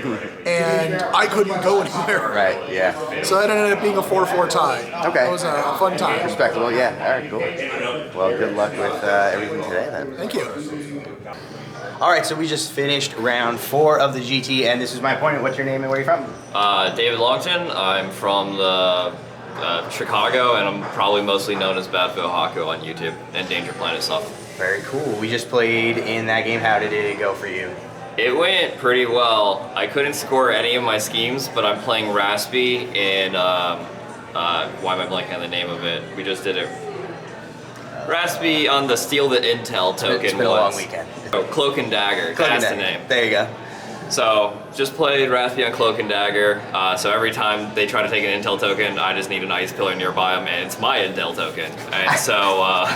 and I couldn't go anywhere. Right. Yeah. So that ended up being a 4-4 tie. Okay. It was a fun time. Respectable. Yeah. All right. Cool. Well, good luck with everything today then. Thank you. All right, so we just finished round 4 of the GT, and this is my opponent. What's your name and where are you from? David Longton. I'm from the Chicago, and I'm probably mostly known as Bad Phil Haku on YouTube and Danger Planet stuff. Very cool. We just played in that game. How did it go for you? It went pretty well. I couldn't score any of my schemes, but I'm playing Raspy in, why am I blanking on the name of it? We just did it. Raspy on the Steal the Intel token. It's been a long weekend. Oh, Cloak and Dagger. That's the name. There you go. So, just played Raspy on Cloak and Dagger. So every time they try to take an Intel token, I just need an Ice Pillar nearby them, and it's my Intel token. And so...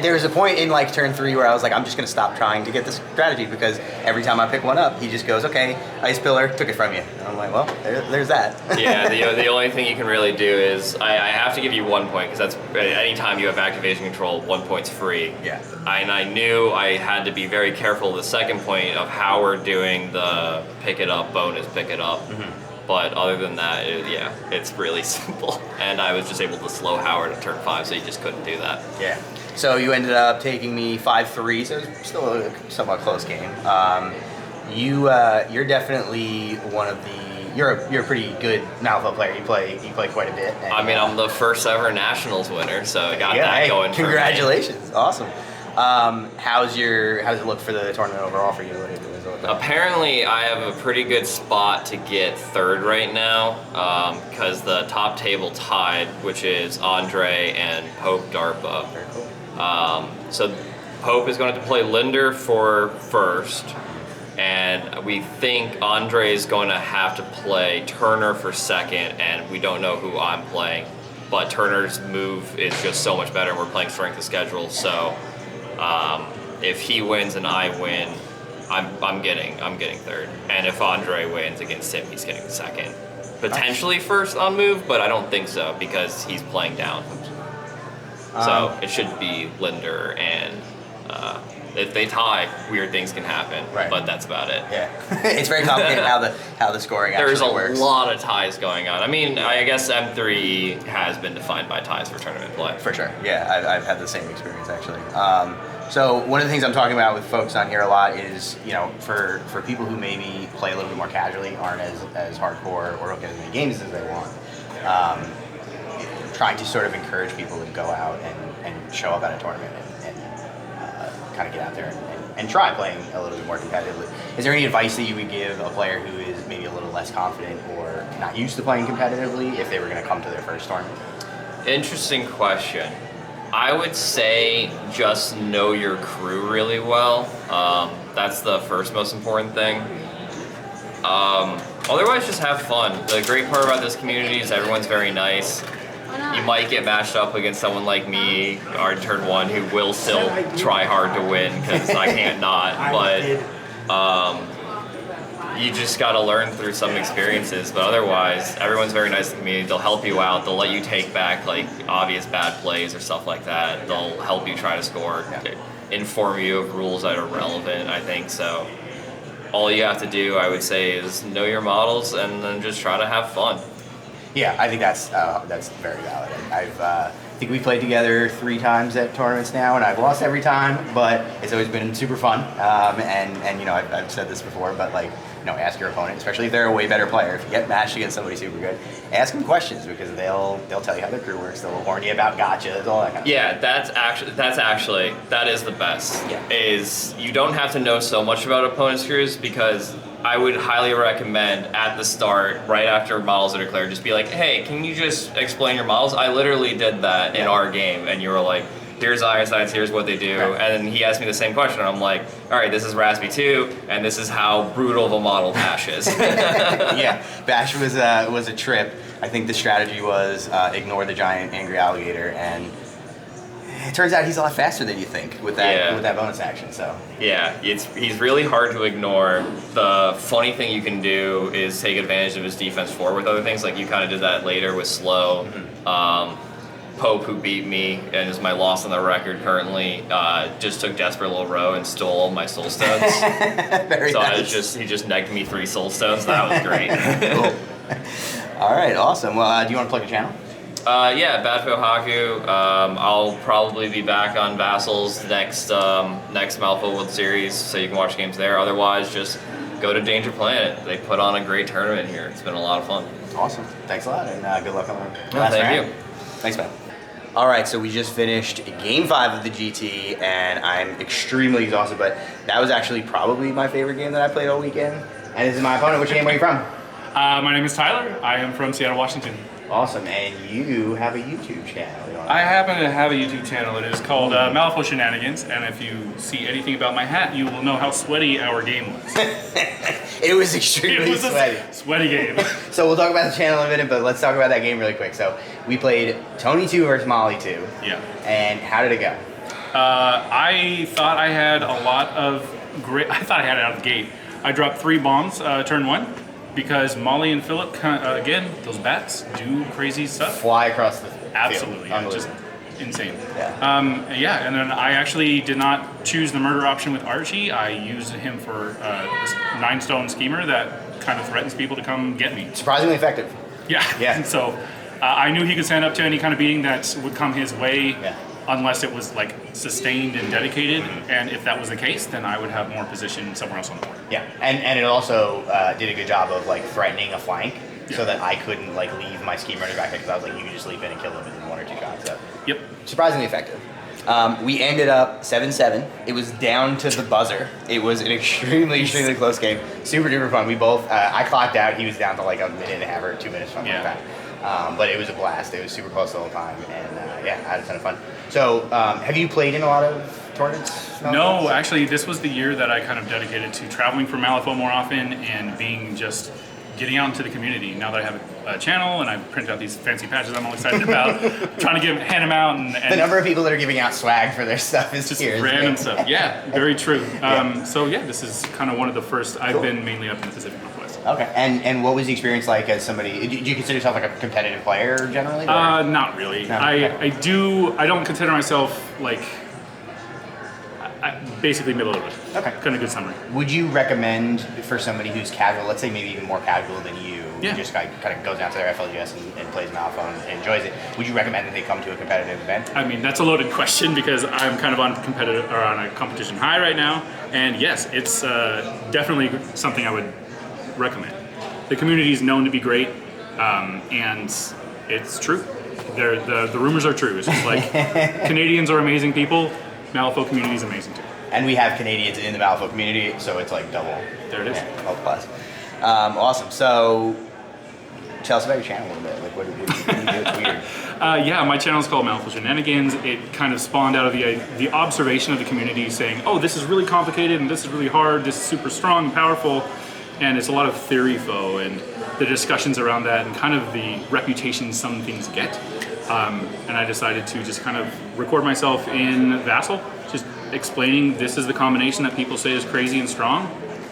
there was a point in like turn 3 where I was like, I'm just going to stop trying to get this strategy because every time I pick one up, he just goes, okay, Ice Pillar, took it from you. And I'm like, well, there's that. Yeah, the only thing you can really do is, I have to give you 1 point, because that's, anytime you have activation control, 1 point's free. Yeah. And I knew I had to be very careful the second point of how we're doing the pick it up, bonus pick it up. Mm-hmm. But other than that, it's really simple. And I was just able to slow Howard at turn 5, so you just couldn't do that. Yeah. So you ended up taking me 5-3, so it's still a somewhat close game. You're definitely one of the. You're a pretty good Malifaux player. You play quite a bit. And, I mean, I'm the first ever Nationals winner, so I got that hey, going. Congratulations! Awesome. How's it look for the tournament overall for you? Apparently, I have a pretty good spot to get 3rd right now, because the top table tied, which is Andre and Pope DARPA. Very cool. So Pope is going to play Linder for 1st, and we think Andre is going to have to play Turner for 2nd, and we don't know who I'm playing. But Turner's move is just so much better, and we're playing Strength of Schedule, so if he wins and I win, I'm getting 3rd. And if Andre wins against him, he's getting 2nd. Potentially 1st on move, but I don't think so because he's playing down. So it should be Linder, and if they tie, weird things can happen. Right. But that's about it. Yeah, it's very complicated how the scoring actually works. There's a lot of ties going on. I mean, I guess M3 has been defined by ties for tournament play. For sure. Yeah, I've had the same experience actually. So one of the things I'm talking about with folks on here a lot is, for people who maybe play a little bit more casually, aren't as hardcore or don't get as many games as they want, trying to sort of encourage people to go out and show up at a tournament and kind of get out there and try playing a little bit more competitively. Is there any advice that you would give a player who is maybe a little less confident or not used to playing competitively if they were going to come to their first tournament? Interesting question. I would say just know your crew really well. That's the first most important thing. Otherwise, just have fun. The great part about this community is everyone's very nice. You might get matched up against someone like me, our turn one, who will still try hard to win because I can't not. But you just got to learn through some experiences. But otherwise, everyone's very nice to the community. They'll help you out. They'll let you take back like obvious bad plays or stuff like that. They'll help you try to score, inform you of rules that are relevant, I think. So all you have to do, I would say, is know your models and then just try to have fun. Yeah, I think that's very valid. I think we've played together 3 times at tournaments now, and I've lost every time, but it's always been super fun. And you know, I've said this before, but like, you know, ask your opponent, especially if they're a way better player. If you get matched against somebody super good, ask them questions because they'll tell you how their crew works. They'll warn you about gotchas, all that kind of stuff. That is the best. Yeah. Is you don't have to know so much about opponents' crews because I would highly recommend at the start, right after models are declared, just be like, hey, can you just explain your models? I literally did that in our game, and you were like, here's Ironsides, here's what they do. Right. And then he asked me the same question, and I'm like, all right, this is Raspy 2, and this is how brutal of a model Bash is. Yeah, Bash was a trip. I think the strategy was ignore the giant angry alligator, and it turns out he's a lot faster than you think with that bonus action. So yeah, he's really hard to ignore. The funny thing you can do is take advantage of his defense forward with other things. Like you kind of did that later with Slow. Mm-hmm. Pope, who beat me and is my loss on the record currently, just took Desperate Little Row and stole all my soul stones. Very so nice. He just negged me 3 soul stones. That was great. Cool. All right, awesome. Well, do you want to plug a channel? Yeah, Badfo Haku. I'll probably be back on Vassals next Malifaux World Series, so you can watch games there. Otherwise, just go to Danger Planet. They put on a great tournament here. It's been a lot of fun. Awesome. Thanks a lot, and good luck on the last round. You. Thanks, man. All right, so we just finished Game 5 of the GT, and I'm extremely exhausted, but that was actually probably my favorite game that I played all weekend. And this is my opponent. Which game are you from? My name is Tyler. I am from Seattle, Washington. Awesome, and you have a YouTube channel. I happen to have a YouTube channel. It is called Malifaux Shenanigans, and if you see anything about my hat, you will know how sweaty our game was. It was extremely sweaty. A sweaty game. So we'll talk about the channel in a minute, but let's talk about that game really quick. So we played Tony 2 versus Molly 2. Yeah. And how did it go? I thought I had a lot of great. I thought I had it out of the gate. I dropped 3 bombs turn 1. Because Molly and Philip, again, those bats do crazy stuff. Fly across the field. Absolutely, yeah, just insane. Yeah. And then I actually did not choose the murder option with Archie. I used him for this 9-stone schemer that kind of threatens people to come get me. Surprisingly effective. Yeah. And so I knew he could stand up to any kind of beating that would come his way. Yeah. Unless it was like sustained and dedicated, and if that was the case, then I would have more position somewhere else on the board. Yeah, and it also did a good job of like threatening a flank, so that I couldn't like leave my scheme runner back there because I was like, you can just leap in and kill them within 1 or 2 shots. So yep, surprisingly effective. We ended up 7-7. It was down to the buzzer. It was an extremely close game. Super duper fun. We both I clocked out. He was down to like a minute and a half or 2 minutes, something like that. But it was a blast. It was super close the whole time, and I had a ton of fun. So, have you played in a lot of tournaments? No, actually, this was the year that I kind of dedicated to traveling for Malifaux more often and getting out into the community. Now that I have a channel and I've printed out these fancy patches I'm all excited about, trying to hand them out. And the number of people that are giving out swag for their stuff is just here, random stuff. Yeah, very true. So yeah, this is kind of one of the first. I've been mainly up in the Pacific Northwest. Okay, and what was the experience like as somebody? Do you consider yourself like a competitive player generally? Not really. No? I don't consider myself like. Basically middle of it. Okay. Kind of good summary. Would you recommend for somebody who's casual, let's say maybe even more casual than you, who just kind of goes out to their FLGS and plays Malifaux and enjoys it, would you recommend that they come to a competitive event? I mean, that's a loaded question because I'm kind of on a competition high right now, and yes, it's definitely something I would recommend. The community is known to be great, and it's true. The rumors are true. It's just like Canadians are amazing people. Malifaux community is amazing too. And we have Canadians in the Malifaux community, so it's like double. There it is. Yeah, double plus. Awesome. So, tell us about your channel a little bit. Like, what do you do? It's weird. Yeah, my channel is called Malifaux Shenanigans. It kind of spawned out of the observation of the community saying, oh, this is really complicated and this is really hard, this is super strong and powerful. And it's a lot of theory foe and the discussions around that and kind of the reputation some things get. And I decided to just kind of record myself in Vassal, just explaining this is the combination that people say is crazy and strong.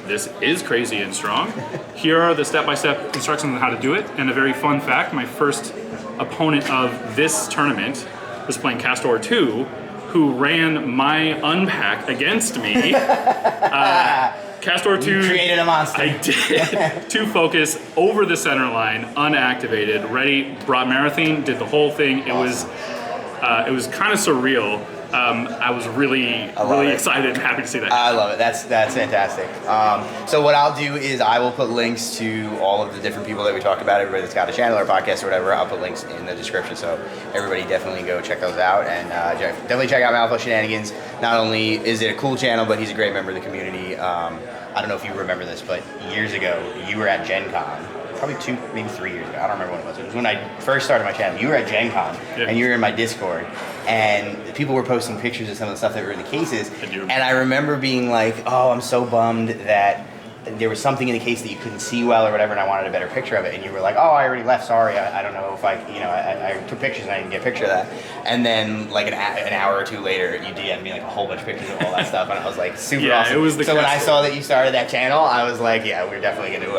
This is crazy and strong. Here are the step-by-step instructions on how to do it. And a very fun fact, my first opponent of this tournament was playing Castor 2, who ran my unpack against me. Castor 2 You created a monster. I did. 2 focus over the center line, unactivated, ready, brought Marathon, did the whole thing. It was kind of surreal. I was really excited and happy to see that. I love it. That's fantastic. So what I'll do is I will put links to all of the different people that we talked about, everybody that's got a channel or podcast or whatever. I'll put links in the description, so everybody definitely go check those out. And definitely check out Malifaux Shenanigans. Not only is it a cool channel, but he's a great member of the community. I don't know if you remember this, but years ago, you were at Gen Con. Probably 2, maybe 3 years ago. I don't remember when it was. It was when I first started my channel. You were at Gen Con, and you were in my Discord, and people were posting pictures of some of the stuff that were in the cases. And I remember being like, oh, I'm so bummed that there was something in the case that you couldn't see well or whatever, and I wanted a better picture of it. And you were like, oh, I already left. Sorry, I don't know if I took pictures and I didn't get a picture of that. And then like an hour or two later, you DM'd me like a whole bunch of pictures of all that stuff, and I was like, super awesome. It was the so when I saw that you started that channel, I was like, yeah, we're definitely going to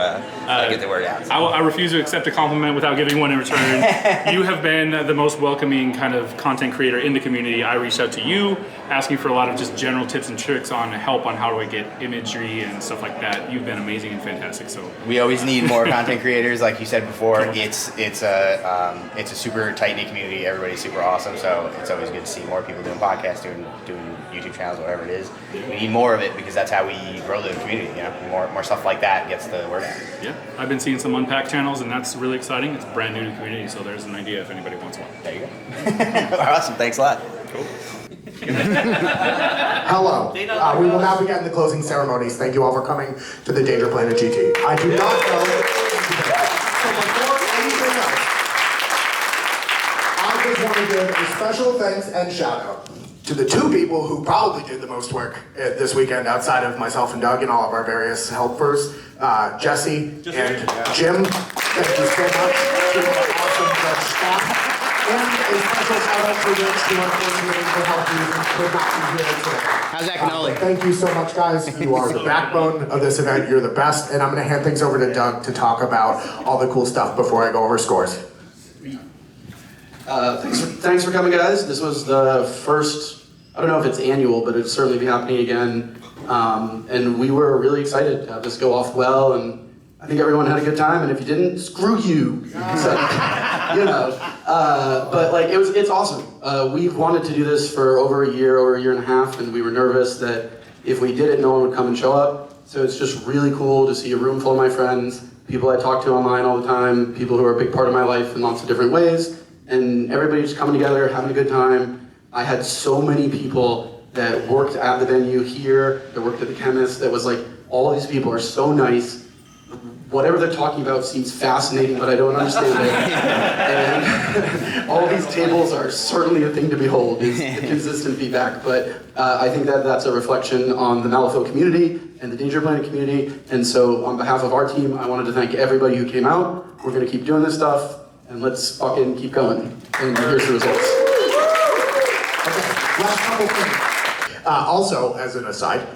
get the word out. So. I refuse to accept a compliment without giving one in return. You have been the most welcoming kind of content creator in the community. I reached out to you asking for a lot of just general tips and tricks on help on how do I get imagery and stuff like that. You've been amazing and fantastic. So we always need more content creators, like you said before. It's a super tight knit community. Everybody's super awesome. So it's always good to see more people doing podcasts, doing YouTube channels, whatever it is. We need more of it because that's how we grow the community. You know, more stuff like that gets the word out. Yeah, I've been seeing some Unpack channels, and that's really exciting. It's brand new to the community, so there's an idea if anybody wants one. There you go. Awesome. Thanks a lot. Cool. Hello. We will now begin the closing ceremonies. Thank you all for coming to the Danger Planet GT. I do not know. So before anything else, I just want to give a special thanks and shout out to the 2 people who probably did the most work this weekend outside of myself and Doug and all of our various helpers, Jesse and Jim. Thank you so much to our awesome Dutch staff. And a special shout out to Rich, who unfortunately for health reasons could not be here today. How's that cannoli? Thank you so much, guys. You are the backbone of this event. You're the best. And I'm going to hand things over to Doug to talk about all the cool stuff before I go over scores. Thanks for coming, guys. This was the first, I don't know if it's annual, but it'll certainly be happening again. And we were really excited to have this go off well, and I think everyone had a good time, and if you didn't, screw you. So, but like it's awesome. We've wanted to do this for over a year and a half, and we were nervous that if we did it, no one would come and show up. So it's just really cool to see a room full of my friends, people I talk to online all the time, people who are a big part of my life in lots of different ways, and everybody just coming together, having a good time. I had so many people that worked at the venue here, that worked at the chemist, that was like, all of these people are so nice. Whatever they're talking about seems fascinating, but I don't understand it. And all these tables are certainly a thing to behold, is the consistent feedback. But I think that that's a reflection on the Malifaux community and the Danger Planet community. And so on behalf of our team, I wanted to thank everybody who came out. We're going to keep doing this stuff, and let's fucking keep going. And here's the results. Okay, last couple things. Also, as an aside,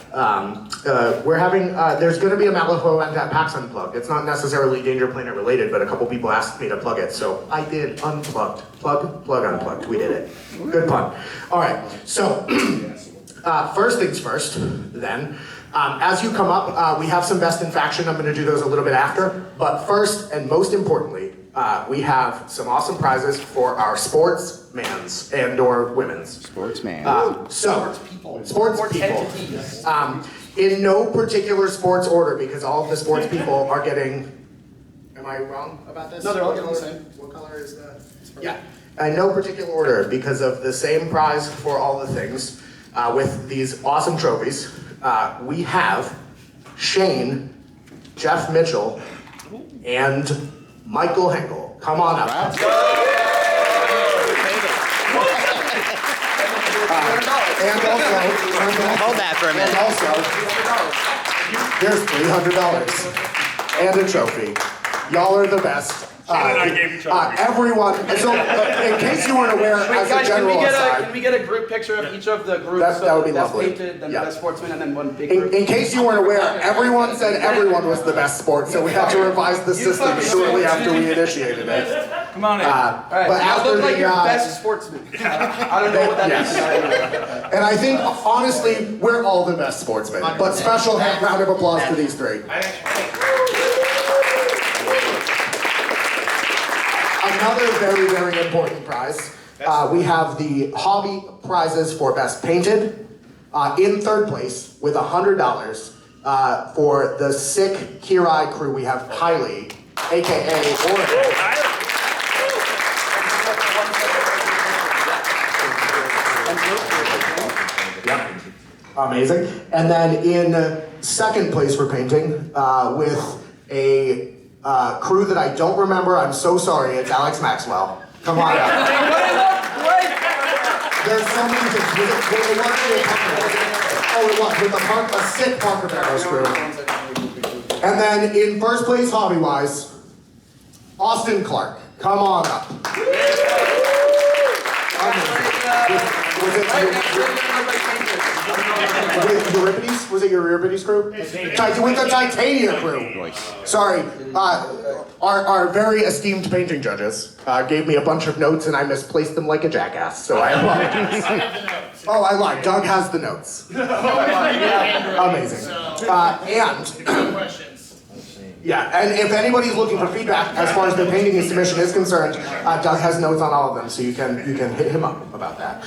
we're having, there's going to be a Malifaux event at PAX Unplugged. It's not necessarily Danger Planet related, but a couple people asked me to plug it, so I did. Unplugged. Plug unplugged. We did it. Good pun. All right, so first things first, then. As you come up, we have some Best in Faction. I'm going to do those a little bit after. But first, and most importantly, we have some awesome prizes for our sportsmans and or women's. Sportsman. Sports people. In no particular sports order, because all of the sports people are getting. Am I wrong about this? No, they're all getting the same. What color is the? Yeah. In no particular order, because of the same prize for all the things. with these awesome trophies. We have Shane, Jeff Mitchell, and Michael Henkel. Come on up. Let's go. And also, hold that for a minute. And also, here's $300 and a trophy. Y'all are the best. Everyone. So, in case you weren't aware, as guys, a general aside, can we get a group picture of each of the groups? That would be lovely. Painted, then the best sportsman, and then one big group. in case you weren't aware, everyone said everyone was the best sport, so we had to revise the system shortly after we initiated it. Come on in. But I after look like the your best sportsman. I don't know what that yes. means. And I think, honestly, we're all the best sportsmen. But special round of applause to these three. Another very, very important prize. We have the hobby prizes for best painted. In third place with $100 for the sick Kirai crew. We have Kylie, aka Oracle. Yep. Amazing. And then in second place for painting with a crew that I don't remember. I'm so sorry. It's Alex Maxwell. Come on out. There's so many things. It was with a sick Parker Barrows crew. And then in first place hobby-wise, Austin Clark. Come on up. Euripides? Was it your Euripides crew? With the Titania crew. Sorry, our very esteemed painting judges gave me a bunch of notes and I misplaced them like a jackass, so I apologize. Oh, I lied. Doug has the notes. Amazing. And if anybody's looking for feedback as far as the painting submission is concerned, Doug has notes on all of them, so you can hit him up about that.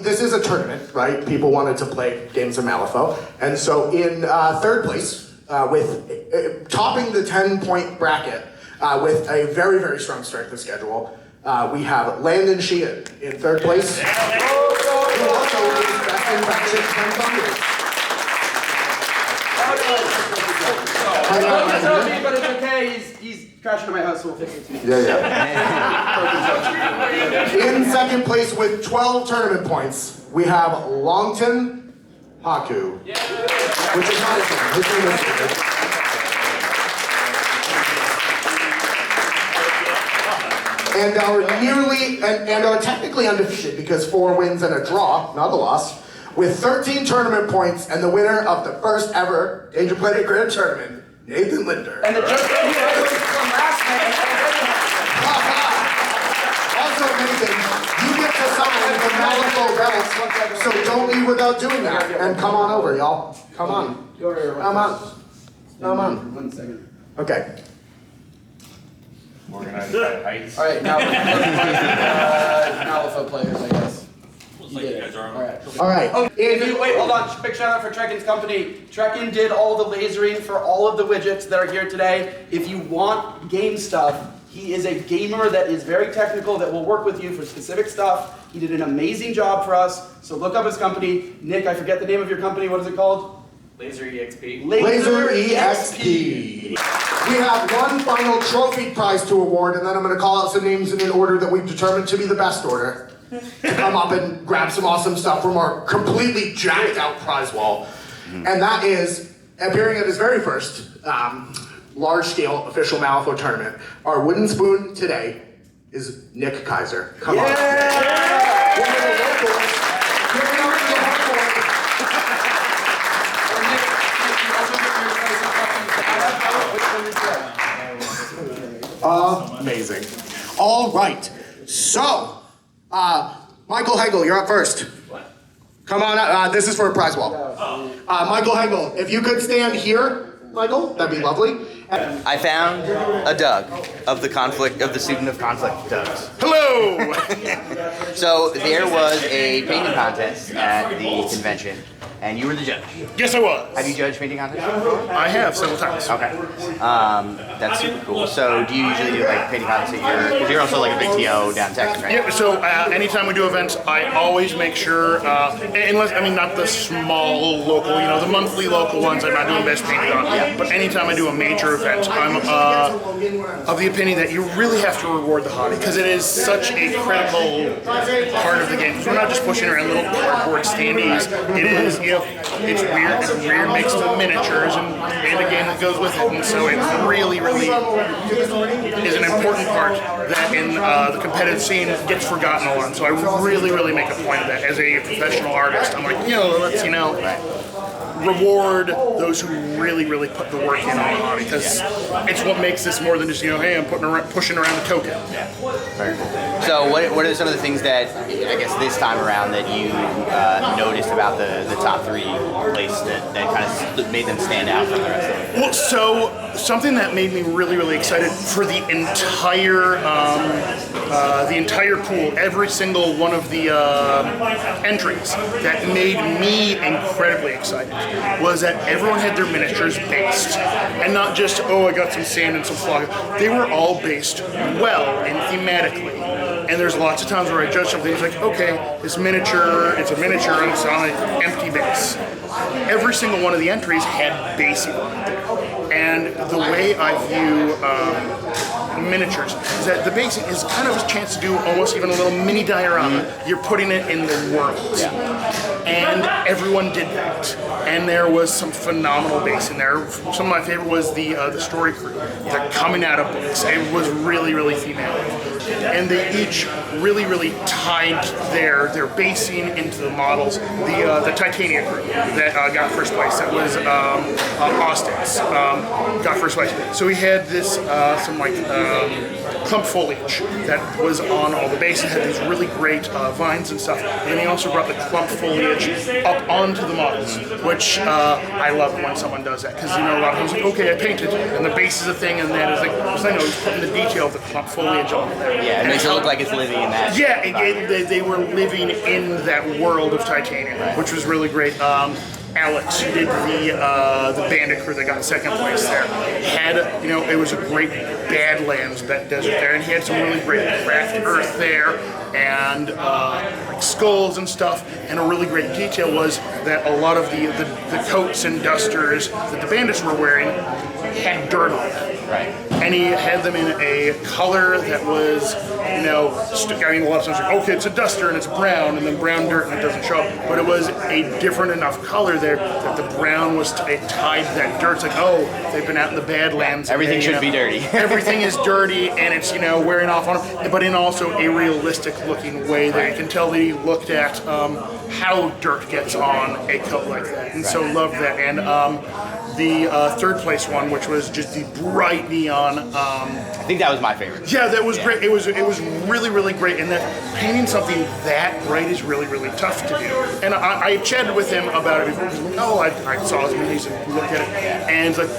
This is a tournament, right? People wanted to play games of Malifaux, and so in third place, with topping the 10-point bracket with a very, very strong strength of schedule, we have Landon Sheehan in third place. Who also is best in faction 10 Thunders. But it's okay. He's crashing in my house, so we'll fix it too. In second place with 12 tournament points, we have Longton Haku, which is not his name. His name is David. And are technically undefeated because 4 wins and a draw, not a loss, with 13 tournament points and the winner of the first ever Danger Planet Grand Tournament, Nathan Linder. And the judge from last night. Also amazing, you get to sign the Malifaux belts, so don't leave without doing that. And come on over, y'all. Come on. Come on. 1 second. Okay. Organized by heights. All right, now Malifaux players, I guess. All right. Oh, wait, hold on. Quick shout out for Trekkin's company. Trekkin did all the lasering for all of the widgets that are here today. If you want game stuff, he is a gamer that is very technical that will work with you for specific stuff. He did an amazing job for us. So look up his company. Nick, I forget the name of your company. What is it called? Laser EXP. Laser EXP. We have one final trophy prize to award, and then I'm going to call out some names in an order that we've determined to be the best order. To come up and grab some awesome stuff from our completely jacked out prize wall. And that is, appearing at his very first large-scale official Malifaux tournament, our wooden spoon today is Nick Kaiser. Come on. One of the locals. Amazing. All right. So, Michael Hegel, you're up first. Come on up. This is for a prize wall. Michael Hegel, if you could stand here, Michael, that'd be lovely. I found a Doug of the Student of Conflict Dougs. Hello! So there was a painting contest at the convention, and you were the judge. Yes, I was. Have you judged painting contests before? I have several times. Okay. That's super cool. So do you usually do like painting contests because you're also like a big TO down in Texas, right? Yeah, so anytime we do events, I always make sure, unless, I mean, not the small local, the monthly local ones I'm not doing best painted on, but anytime I do a major event, I'm of the opinion that you really have to reward the hobby, because it is such a critical part of the game. We're not just pushing around little cardboard standees. It is, it's weird, and weird mixed with miniatures and a game that goes with it, and so it really, really is an important part that in the competitive scene gets forgotten a lot. So I really, really make a point of that as a professional artist. I'm like, let's, reward those who really, really put the work in on the hobby, because it's what makes this more than just, hey, I'm pushing around a token. Very cool. So what are some of the things that, I guess, this time around that you noticed about the top 3 place that kind of made them stand out from the rest of them? Well, so something that made me really, really excited for the entire pool, every single one of the entries that made me incredibly excited was that everyone had their miniatures based, and not just, I got some sand and some fog. They were all based well and thematically. And there's lots of times where I judge something, it's like, okay, it's a miniature and it's on an empty base. Every single one of the entries had basing on it there. And the way I view miniatures is that the basing is kind of a chance to do almost even a little mini diorama. You're putting it in the world. And everyone did that. And there was some phenomenal basing there. Some of my favorite was the story crew. They're coming out of books. It was really, really thematic. And they each really, really tied their basing into the models. The Titania crew that got first place, that was Austin's, got first place. So we had this, some clump foliage that was on all the bases, had these really great vines and stuff. And then he also brought the clump foliage up onto the models, which I love when someone does that, because a lot of times like, okay, I painted, and the base is a thing, and then it's like, he's putting the detail of the clump foliage on there. Yeah, it makes it look like it's living in that. Yeah, they were living in that world of Titania, which was really great. Alex, who did the bandit crew that got second place there, had, it was a great Badlands desert there, and he had some really great craft earth there, and skulls and stuff, and a really great detail was that a lot of the coats and dusters that the bandits were wearing had dirt on them. Right. And he had them in a color that was, a lot of times like, okay, it's a duster and it's brown, and then brown dirt and it doesn't show up. But it was a different enough color there that the brown was tied to that dirt. It's like, they've been out in the Badlands. Everything should be dirty. Everything is dirty, and it's, wearing off on them, but in also a realistic looking way that you can tell that he looked at how dirt gets on a coat like that. And so loved that. And the third place one, which was just the bright neon. I think that was my favorite. Yeah, that was great. It was really, really great. And that painting something that bright is really, really tough to do. And I chatted with him about it before. I saw his minis and looked at it, and it's like,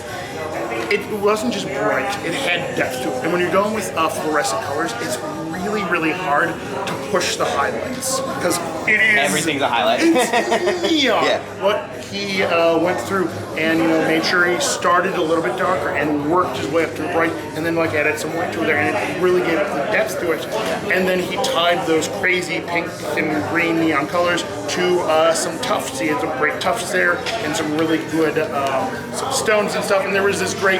it wasn't just bright, it had depth to it. And when you're going with fluorescent colors, it's really, really hard to push the highlights, because it is... Everything's a highlight. It's neon. What he went through and made sure he started a little bit darker and worked his way up to the bright, and then added some white to it there, and it really gave it the depth to it. And then he tied those crazy pink and green neon colors to some tufts. He had some great tufts there and some really good some stones and stuff. And there was this great,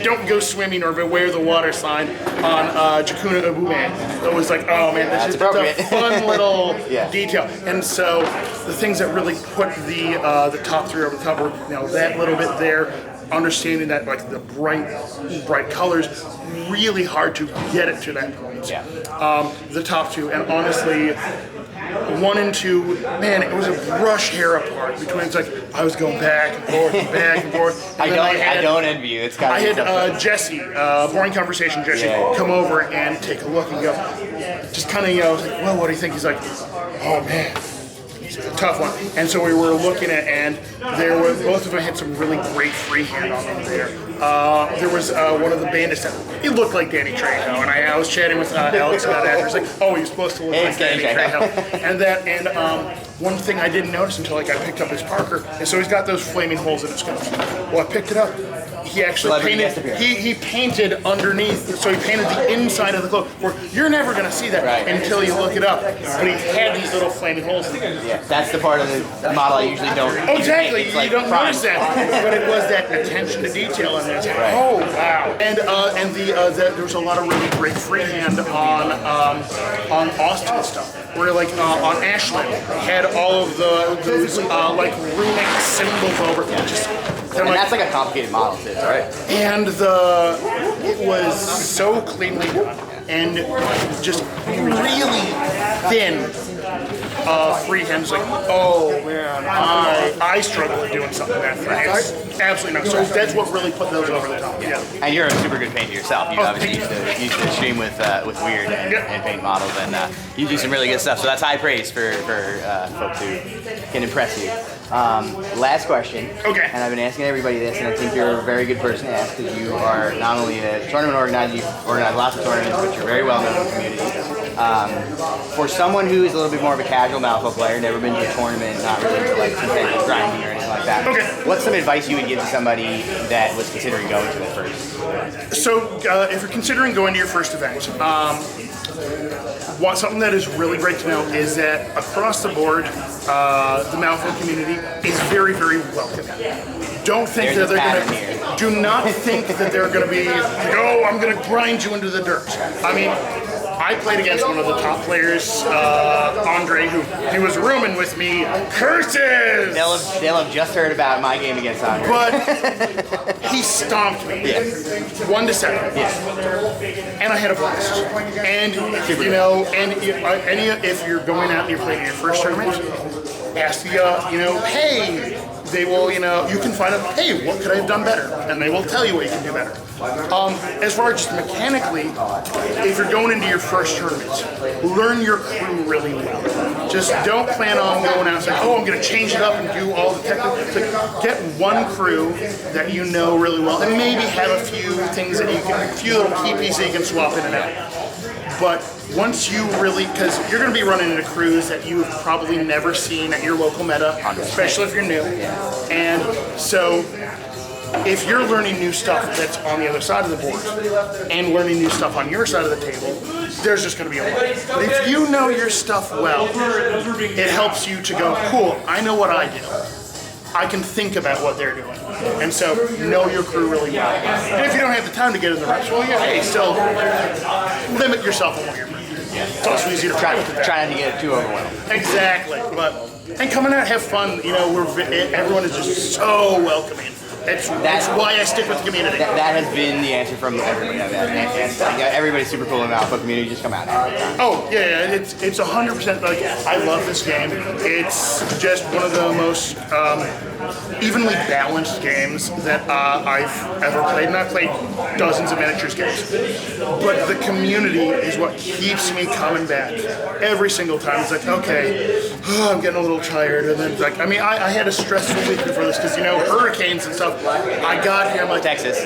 don't go swimming or beware the water sign on Jakuna Ubume. It was like, oh man, this is just a fun little detail. And so the things that really put the top 3 over the top were that little bit there, understanding that the bright colors, really hard to get it to that point. The top 2, and honestly, 1 and 2, man, it was a brush hair apart between. It's like I was going back and forth and back and forth. And I don't envy you. It's got. I had Jesse, Boring Conversation Jesse, come over and take a look and go, just kind of like, well, what do you think? He's like, oh man, it's a tough one. And so we were looking at, and there were both of them had some really great freehand on them there. there was one of the bandits that he looked like Danny Trejo, and I was chatting with Alex about that. He was like, "Oh, he's supposed to look like Danny Trejo," and one thing I didn't notice until I picked up his Parker, and so he's got those flaming holes in his coat. Well, I picked it up. He actually painted. He painted underneath, so he painted the inside of the cloak. Where you're never gonna see that until you look it up. But he had these little flaming holes in it. Yeah, that's the part of the model I usually don't. Oh, exactly, you don't notice that, but it was that attention to detail in there. Oh wow! And there was a lot of really great freehand on Austin stuff. Where like on Ashland had all of those like runic symbols over. And that's like a complicated model too, right? And it was so cleanly done and just really thin. Freehand's like, oh man, I struggle with doing something that thin. It's absolutely not. So that's what really put those over the top. Yeah. And you're a super good painter yourself. You obviously used to stream with Weird and paint models, and you do some really good stuff. So that's high praise for folks who can impress you. Last question. Okay. And I've been asking everybody this, and I think you're a very good person to ask because you are not only a tournament organizer, you organize lots of tournaments, but you're very well known in the community. For someone who is a little bit more of a casual Malifaux player, never been to a tournament, not really into like competitive grinding or anything like that, what's some advice you would give to somebody that was considering going to it first? So, if you're considering going to your first event, something that is really great to know is that across the board, the Malifaux community is very, very welcoming. Don't think that they're going to. Do not think that they're going to be. Oh, I'm going to grind you into the dirt. I mean, I played against one of the top players, Andre, who he was rooming with me. Curses! They'll have just heard about my game against Andre. But he stomped me, 1-7. And I had a blast. And if you're going out and you're playing your first tournament, ask hey. They will, you can find out, hey, what could I have done better? And they will tell you what you can do better. As far as just mechanically, if you're going into your first tournament, learn your crew really well. Just don't plan on going out and saying, oh, I'm going to change it up and do all the technical. Get one crew that you know really well, and maybe have a few things that a few little key pieces you can swap in and out. But once you really, because you're going to be running into crews that you've probably never seen at your local meta, especially if you're new. And so if you're learning new stuff that's on the other side of the board and learning new stuff on your side of the table, there's just going to be a lot. But if you know your stuff well, it helps you to go, cool, I know what I do. I can think about what they're doing. And so, know your crew really well. And if you don't have the time to get in the reps, well, still limit yourself on what you're doing. It's also easy to try not to get too overwhelmed. Exactly. And coming out, have fun. Everyone is just so welcoming. That's why I stick with the community. That has been the answer from everybody. Everybody's super cool in the Malifaux community. Just come out. Oh yeah, it's 100%. Like I love this game. It's just one of the most evenly balanced games that I've ever played, and I've played dozens of miniatures games. But the community is what keeps me coming back every single time. It's like, okay, I'm getting a little tired, and then like, I had a stressful week before this because hurricanes and stuff. I got here, I'm like, Texas.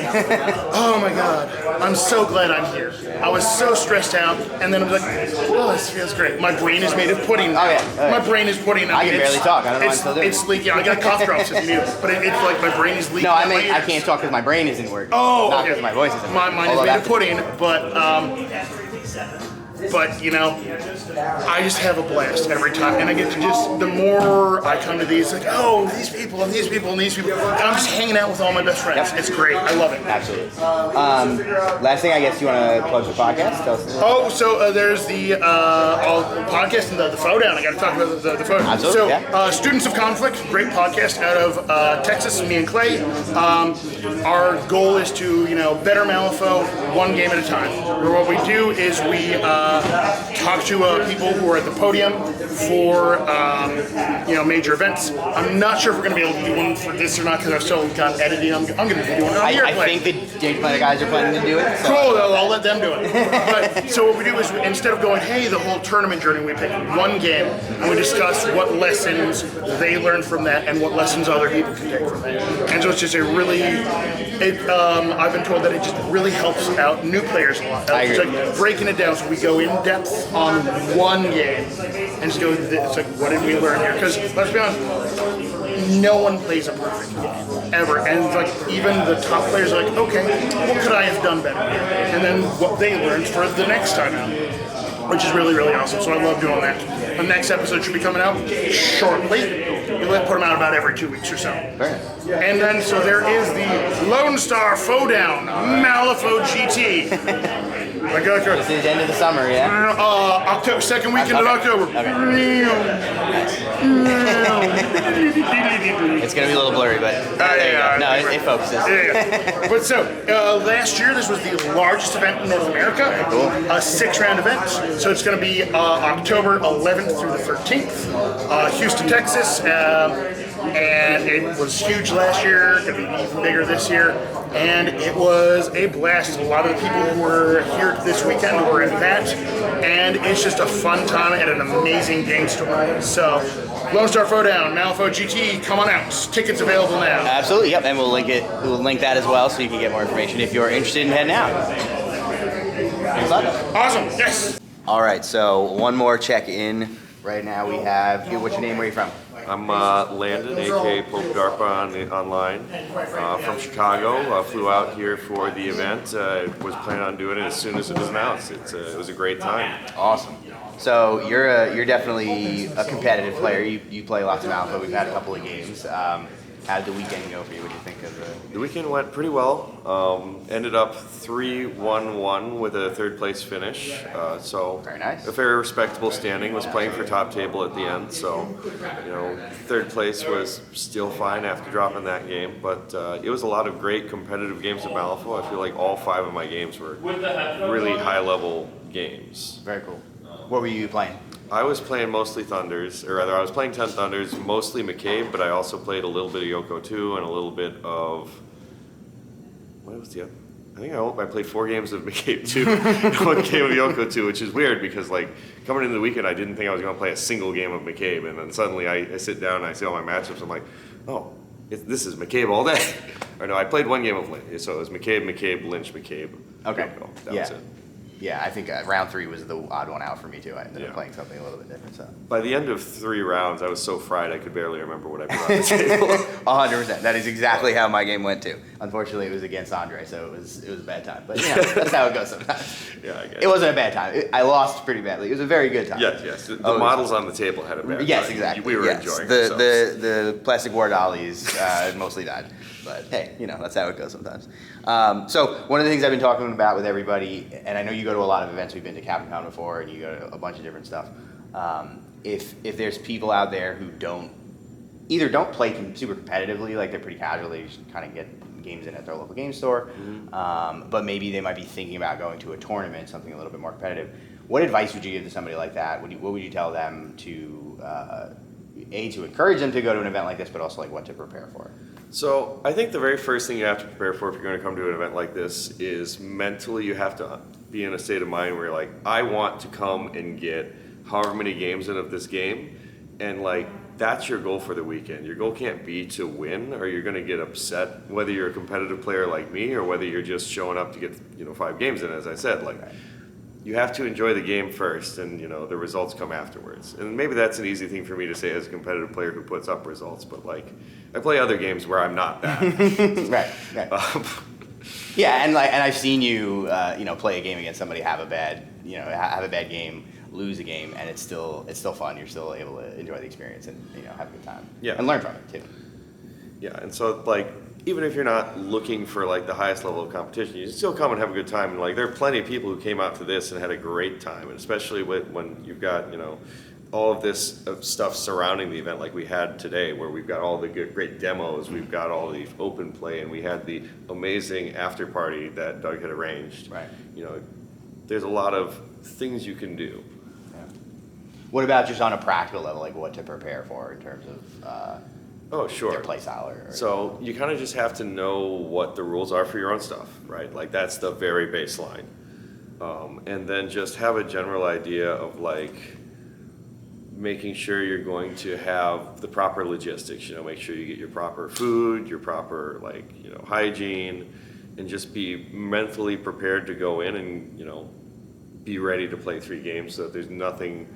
Oh my God, I'm so glad I'm here. I was so stressed out, and then I'm like, oh, this feels great. My brain is made of pudding now. My brain is pudding now. I can barely talk. I don't know what I'm still doing. It's leaking. I got cough drops if you need it, but it's like my brain is leaking. No, I can't talk because my brain isn't working. Oh, not because my voice isn't working. Mine is made of pudding, but I just have a blast every time, and I get to the more I come to these, like, oh, these people and these people and these people, and I'm just hanging out with all my best friends. It's great. I love it. Absolutely. Last thing, I guess you want to plug the podcast? Tell us. Oh, so there's the podcast and the Fauxdown. I got to talk about the Fauxdown. Absolutely. So, Students of Conflict, great podcast out of Texas, me and Clay. Our goal is to, better Malifaux, one game at a time. Where what we do is we talk to people who are at the podium for major events. I'm not sure if we're going to be able to do one for this or not because I've still got editing. I'm going to be doing it on your I think the Game Planet guys are planning to do it. So. Cool, I'll let them do it. But, so what we do is instead of going, hey, the whole tournament journey, we pick one game and we discuss what lessons they learned from that and what lessons other people can take from that. And so it's just a really, I've been told that it just really helps out new players a lot. It's like breaking it down so we go in depth on one game and just go, it's like, what did we learn here? Because let's be honest, no one plays a perfect game, ever. And it's like, even the top players are like, okay, what could I have done better? And then what they learned for the next time out, which is really, really awesome. So I love doing that. The next episode should be coming out shortly. We'll put them out about every 2 weeks or so. And then, so there is the Lonestar Fauxdown Malifaux GT. This is the end of the summer, yeah? October, second weekend of October. It's going to be a little blurry, but it focuses. Yeah. But so, last year, this was the largest event in North America. A 6-round event. So it's going to be October 11th through the 13th. Houston, Texas. And it was huge last year, going to be even bigger this year, and it was a blast. A lot of the people who were here this weekend were at that, and it's just a fun time at an amazing game store. So, Lonestar Fauxdown, Malifaux GT, come on out. Tickets available now. Absolutely, yep, and we'll link that as well so you can get more information if you're interested in heading out. Awesome, yes. All right, so one more check-in. Right now we have, what's your name, where are you from? I'm Landon, aka Pope Darpa online, from Chicago. Flew out here for the event. Was planning on doing it as soon as it was announced. It was a great time. Awesome. So you're definitely a competitive player. You play lots of Malifaux. We've had a couple of games. How did the weekend go for you? What do you think of the weekend? Went pretty well. Ended up 3-1-1 with a third place finish. So very nice. A very respectable standing. Was playing for top table at the end. So third place was still fine after dropping that game. But it was a lot of great competitive games at Malifaux. I feel like all 5 of my games were really high level games. Very cool. What were you playing? I was playing mostly Thunders, or rather I was playing 10 Thunders, mostly McCabe, but I also played a little bit of Yoko 2 and a little bit of, what was the other? I think I played 4 games of McCabe 2 and 1 game of Yoko 2, which is weird because like coming into the weekend I didn't think I was going to play a single game of McCabe, and then suddenly I sit down and I see all my matchups, I'm like, oh, this is McCabe all day. Or no, I played 1 game of Lynch, so it was McCabe, Lynch, McCabe. Okay. Yoko. That was it. Yeah, I think round 3 was the odd one out for me too. I ended up playing something a little bit different. So by the end of 3 rounds, I was so fried I could barely remember what I put on the table. 100%. That is exactly how my game went too. Unfortunately, it was against Andre, so it was a bad time. But that's how it goes sometimes. Yeah, I guess. It wasn't a bad time. I lost pretty badly. It was a very good time. Yes. The models on the table had a bad time. Yes, exactly. We were enjoying ourselves. The plastic war dollies mostly died. But hey, that's how it goes sometimes. So one of the things I've been talking about with everybody, and I know you go to a lot of events, we've been to CapCon before, and you go to a bunch of different stuff. If there's people out there who either don't play super competitively, like they're pretty casual, they just kind of get games in at their local game store, but maybe they might be thinking about going to a tournament, something a little bit more competitive. What advice would you give to somebody like that? What would you tell them to encourage them to go to an event like this, but also like what to prepare for? So I think the very first thing you have to prepare for if you're going to come to an event like this is mentally you have to be in a state of mind where you're like, I want to come and get however many games in of this game, and like that's your goal for the weekend. Your goal can't be to win, or you're going to get upset whether you're a competitive player like me or whether you're just showing up to get 5 games in. As I said, like you have to enjoy the game first, and the results come afterwards. And maybe that's an easy thing for me to say as a competitive player who puts up results, but like I play other games where I'm not that. Right. Yeah, and I've seen you play a game against somebody, have a bad game, lose a game, and it's still fun. You're still able to enjoy the experience and have a good time. Yeah. And learn from it too. Yeah, and so like even if you're not looking for like the highest level of competition, you can still come and have a good time. And like there are plenty of people who came out to this and had a great time, and especially when you've got all of this stuff surrounding the event like we had today, where we've got all the great demos, we've got all the open play, and we had the amazing after party that Doug had arranged. Right. You know, there's a lot of things you can do. Yeah. What about just on a practical level, like what to prepare for in terms of oh, sure. your play style? Or So you kind of just have to know what the rules are for your own stuff, right? Like that's the very baseline. And then just have a general idea of like making sure you're going to have the proper logistics, you know, make sure you get your proper food, your proper like, you know, hygiene, and just be mentally prepared to go in and, you know, be ready to play 3 games so that there's nothing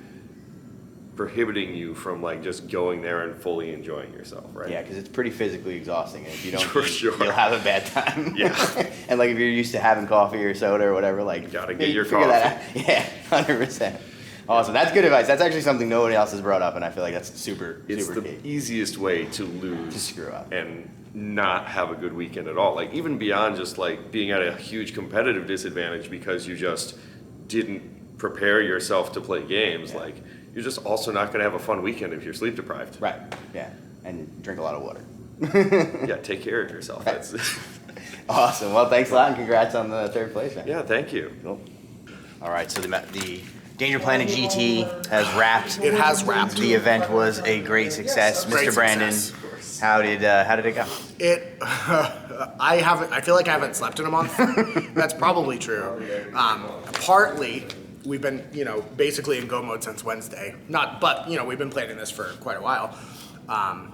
prohibiting you from like just going there and fully enjoying yourself, right? Yeah, because it's pretty physically exhausting. And if you don't For eat, sure. you'll have a bad time. Yeah. And like if you're used to having coffee or soda or whatever, like You gotta get you your figure that coffee. out. Yeah, 100%. Awesome. That's good advice. That's actually something nobody else has brought up, and I feel like that's super It's super the key. easiest way to lose, To screw up. and not have a good weekend at all. Like even beyond just like being at a huge competitive disadvantage because you just didn't prepare yourself to play games. Like you're just also not going to have a fun weekend if you're sleep deprived. Right. Yeah. And drink a lot of water. Yeah, take care of yourself. Right. That's Awesome. Well, thanks a lot, and congrats on the 3rd place. Man. yeah. Thank you. Cool. All right. So the Danger Planet GT has wrapped. It has wrapped. The event was a great success. Great Mr. Brandon, success. how did it go? It, I feel like I haven't slept in a month. That's probably true. Partly, we've been, you know, basically in go mode since Wednesday. But you know, we've been planning this for quite a while.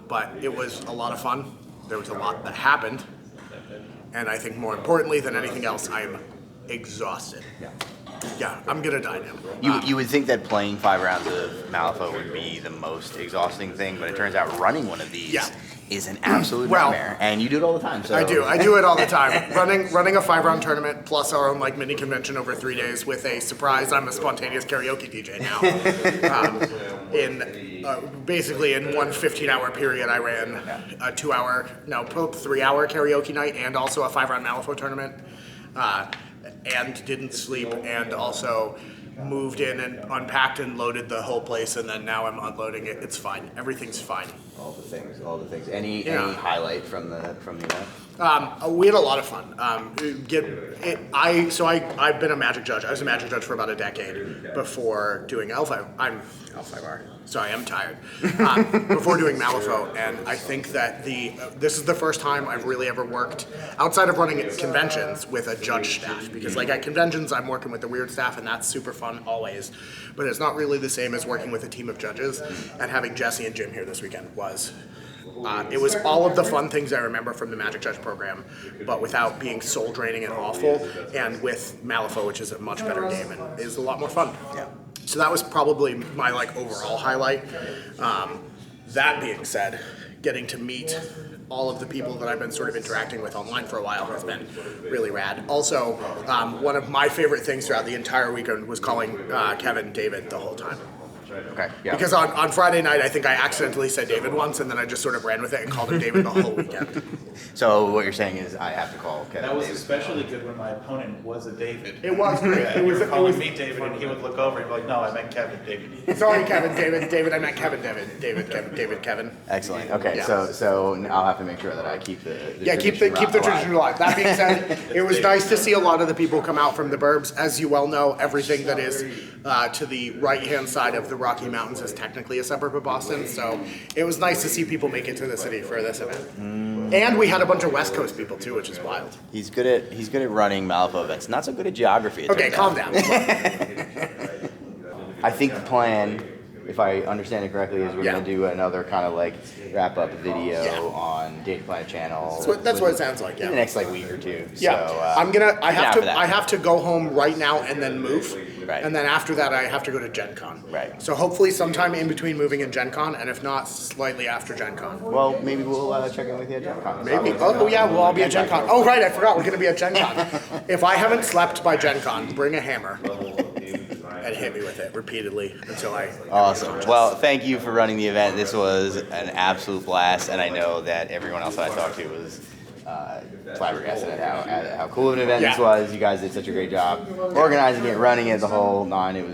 But it was a lot of fun. There was a lot that happened. And I think more importantly than anything else, I'm exhausted. Yeah, I'm gonna die now. You would think that playing 5 rounds of Malifaux would be the most exhausting thing, but it turns out running one of these is an absolute nightmare. And you do it all the time. So I do it all the time. running a 5-round tournament plus our own like mini convention over 3 days with a surprise. I'm a spontaneous karaoke DJ now. Basically in one 15-hour period, I ran a 3-hour karaoke night and also a 5-round Malifaux tournament. And didn't sleep, and also moved in and unpacked and loaded the whole place, and then now I'm unloading it. It's fine. Everything's fine. All the things. Any highlight from the event? We had a lot of fun. I've been a Magic judge. I was a Magic judge for about a decade before doing L5. I'm L5R. Sorry, I'm tired. Before doing Malifaux, and I think that this is the first time I've really ever worked outside of running conventions with a judge staff. Because like at conventions, I'm working with the weird staff, and that's super fun always. But it's not really the same as working with a team of judges. And having Jesse and Jim here this weekend was. It was all of the fun things I remember from the Magic Judge program, but without being soul draining and awful, and with Malifaux, which is a much better game and is a lot more fun. Yeah. So that was probably my like overall highlight. That being said, getting to meet all of the people that I've been sort of interacting with online for a while has been really rad. Also, one of my favorite things throughout the entire weekend was calling Kevin David the whole time. Okay. Yeah. Because on Friday night, I think I accidentally said David once, and then I just sort of ran with it and called him David the whole weekend. So what you're saying is I have to call Kevin That was David. especially good when my opponent was a David. It was great. Yeah, you were calling me David, and he would look over and be like, "No, I meant Kevin David." Sorry, Kevin David. I meant Kevin Kevin. Excellent. Okay. Yeah. So I'll have to make sure that I keep the keep the tradition alive. That being said, it was nice to see a lot of the people come out from the burbs. As you well know, everything that is to the right-hand side of the Rocky Mountains is technically a suburb of Boston. So it was nice to see people make it to the city for this event. And we had a bunch of West Coast people too, which is wild. He's good at running Malifaux events. Not so good at geography. Okay, calm down. I think the plan, if I understand it correctly, is we're going to do another kind of like wrap-up video on Data Planet channel. That's what it sounds like. In the next like week or two. Yeah, So, I have to go home right now and then move. Right. And then after that, I have to go to Gen Con. Right. So hopefully sometime in between moving and Gen Con, and if not, slightly after Gen Con. Well, maybe we'll check in with you at Gen Con. Maybe. Oh yeah, we'll all be at Gen Con. Oh right, I forgot we're going to be at Gen Con. If I haven't slept by Gen Con, bring a hammer and hit me with it repeatedly until I. Awesome. Well, thank you for running the event. This was an absolute blast, and I know that everyone else that I talked to was flabbergasted at how cool of an event this Yeah. was. You guys did such a great job organizing it, running it, the whole nine. It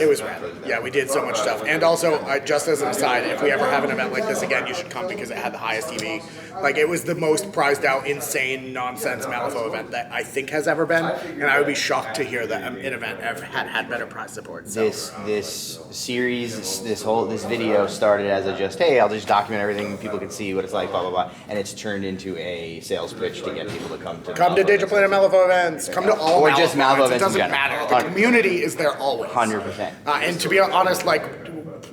was rad. Yeah, we did so much stuff. And also, just as an aside, if we ever have an event like this again, you should come because it had the highest EV. Like, it was the most prized out, insane, nonsense Malifaux event that I think has ever been. And I would be shocked to hear that an event ever had better prize support. So. This series, this video started as a just, hey, I'll just document everything, people can see what it's like, blah blah blah, and it's turned into a sales pitch to get people to come to Digital Planet Malifaux events. Come to all or just Malifaux events. It doesn't matter. The community is there always. 100%. And to be honest, like,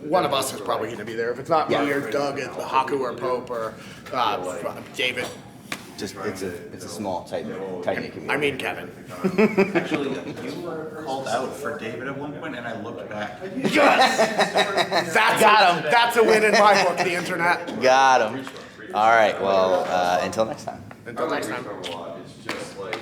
one of us is probably going to be there. If it's not me or Doug, it's Haku or Pope or David. Just it's a small, tight knit community. I mean Kevin. Actually, you were called out for David at one point, and I looked back. Yes! Got him. That's a win in my book, the internet. Got him. All right. Well, until next time. Until next time. It's just like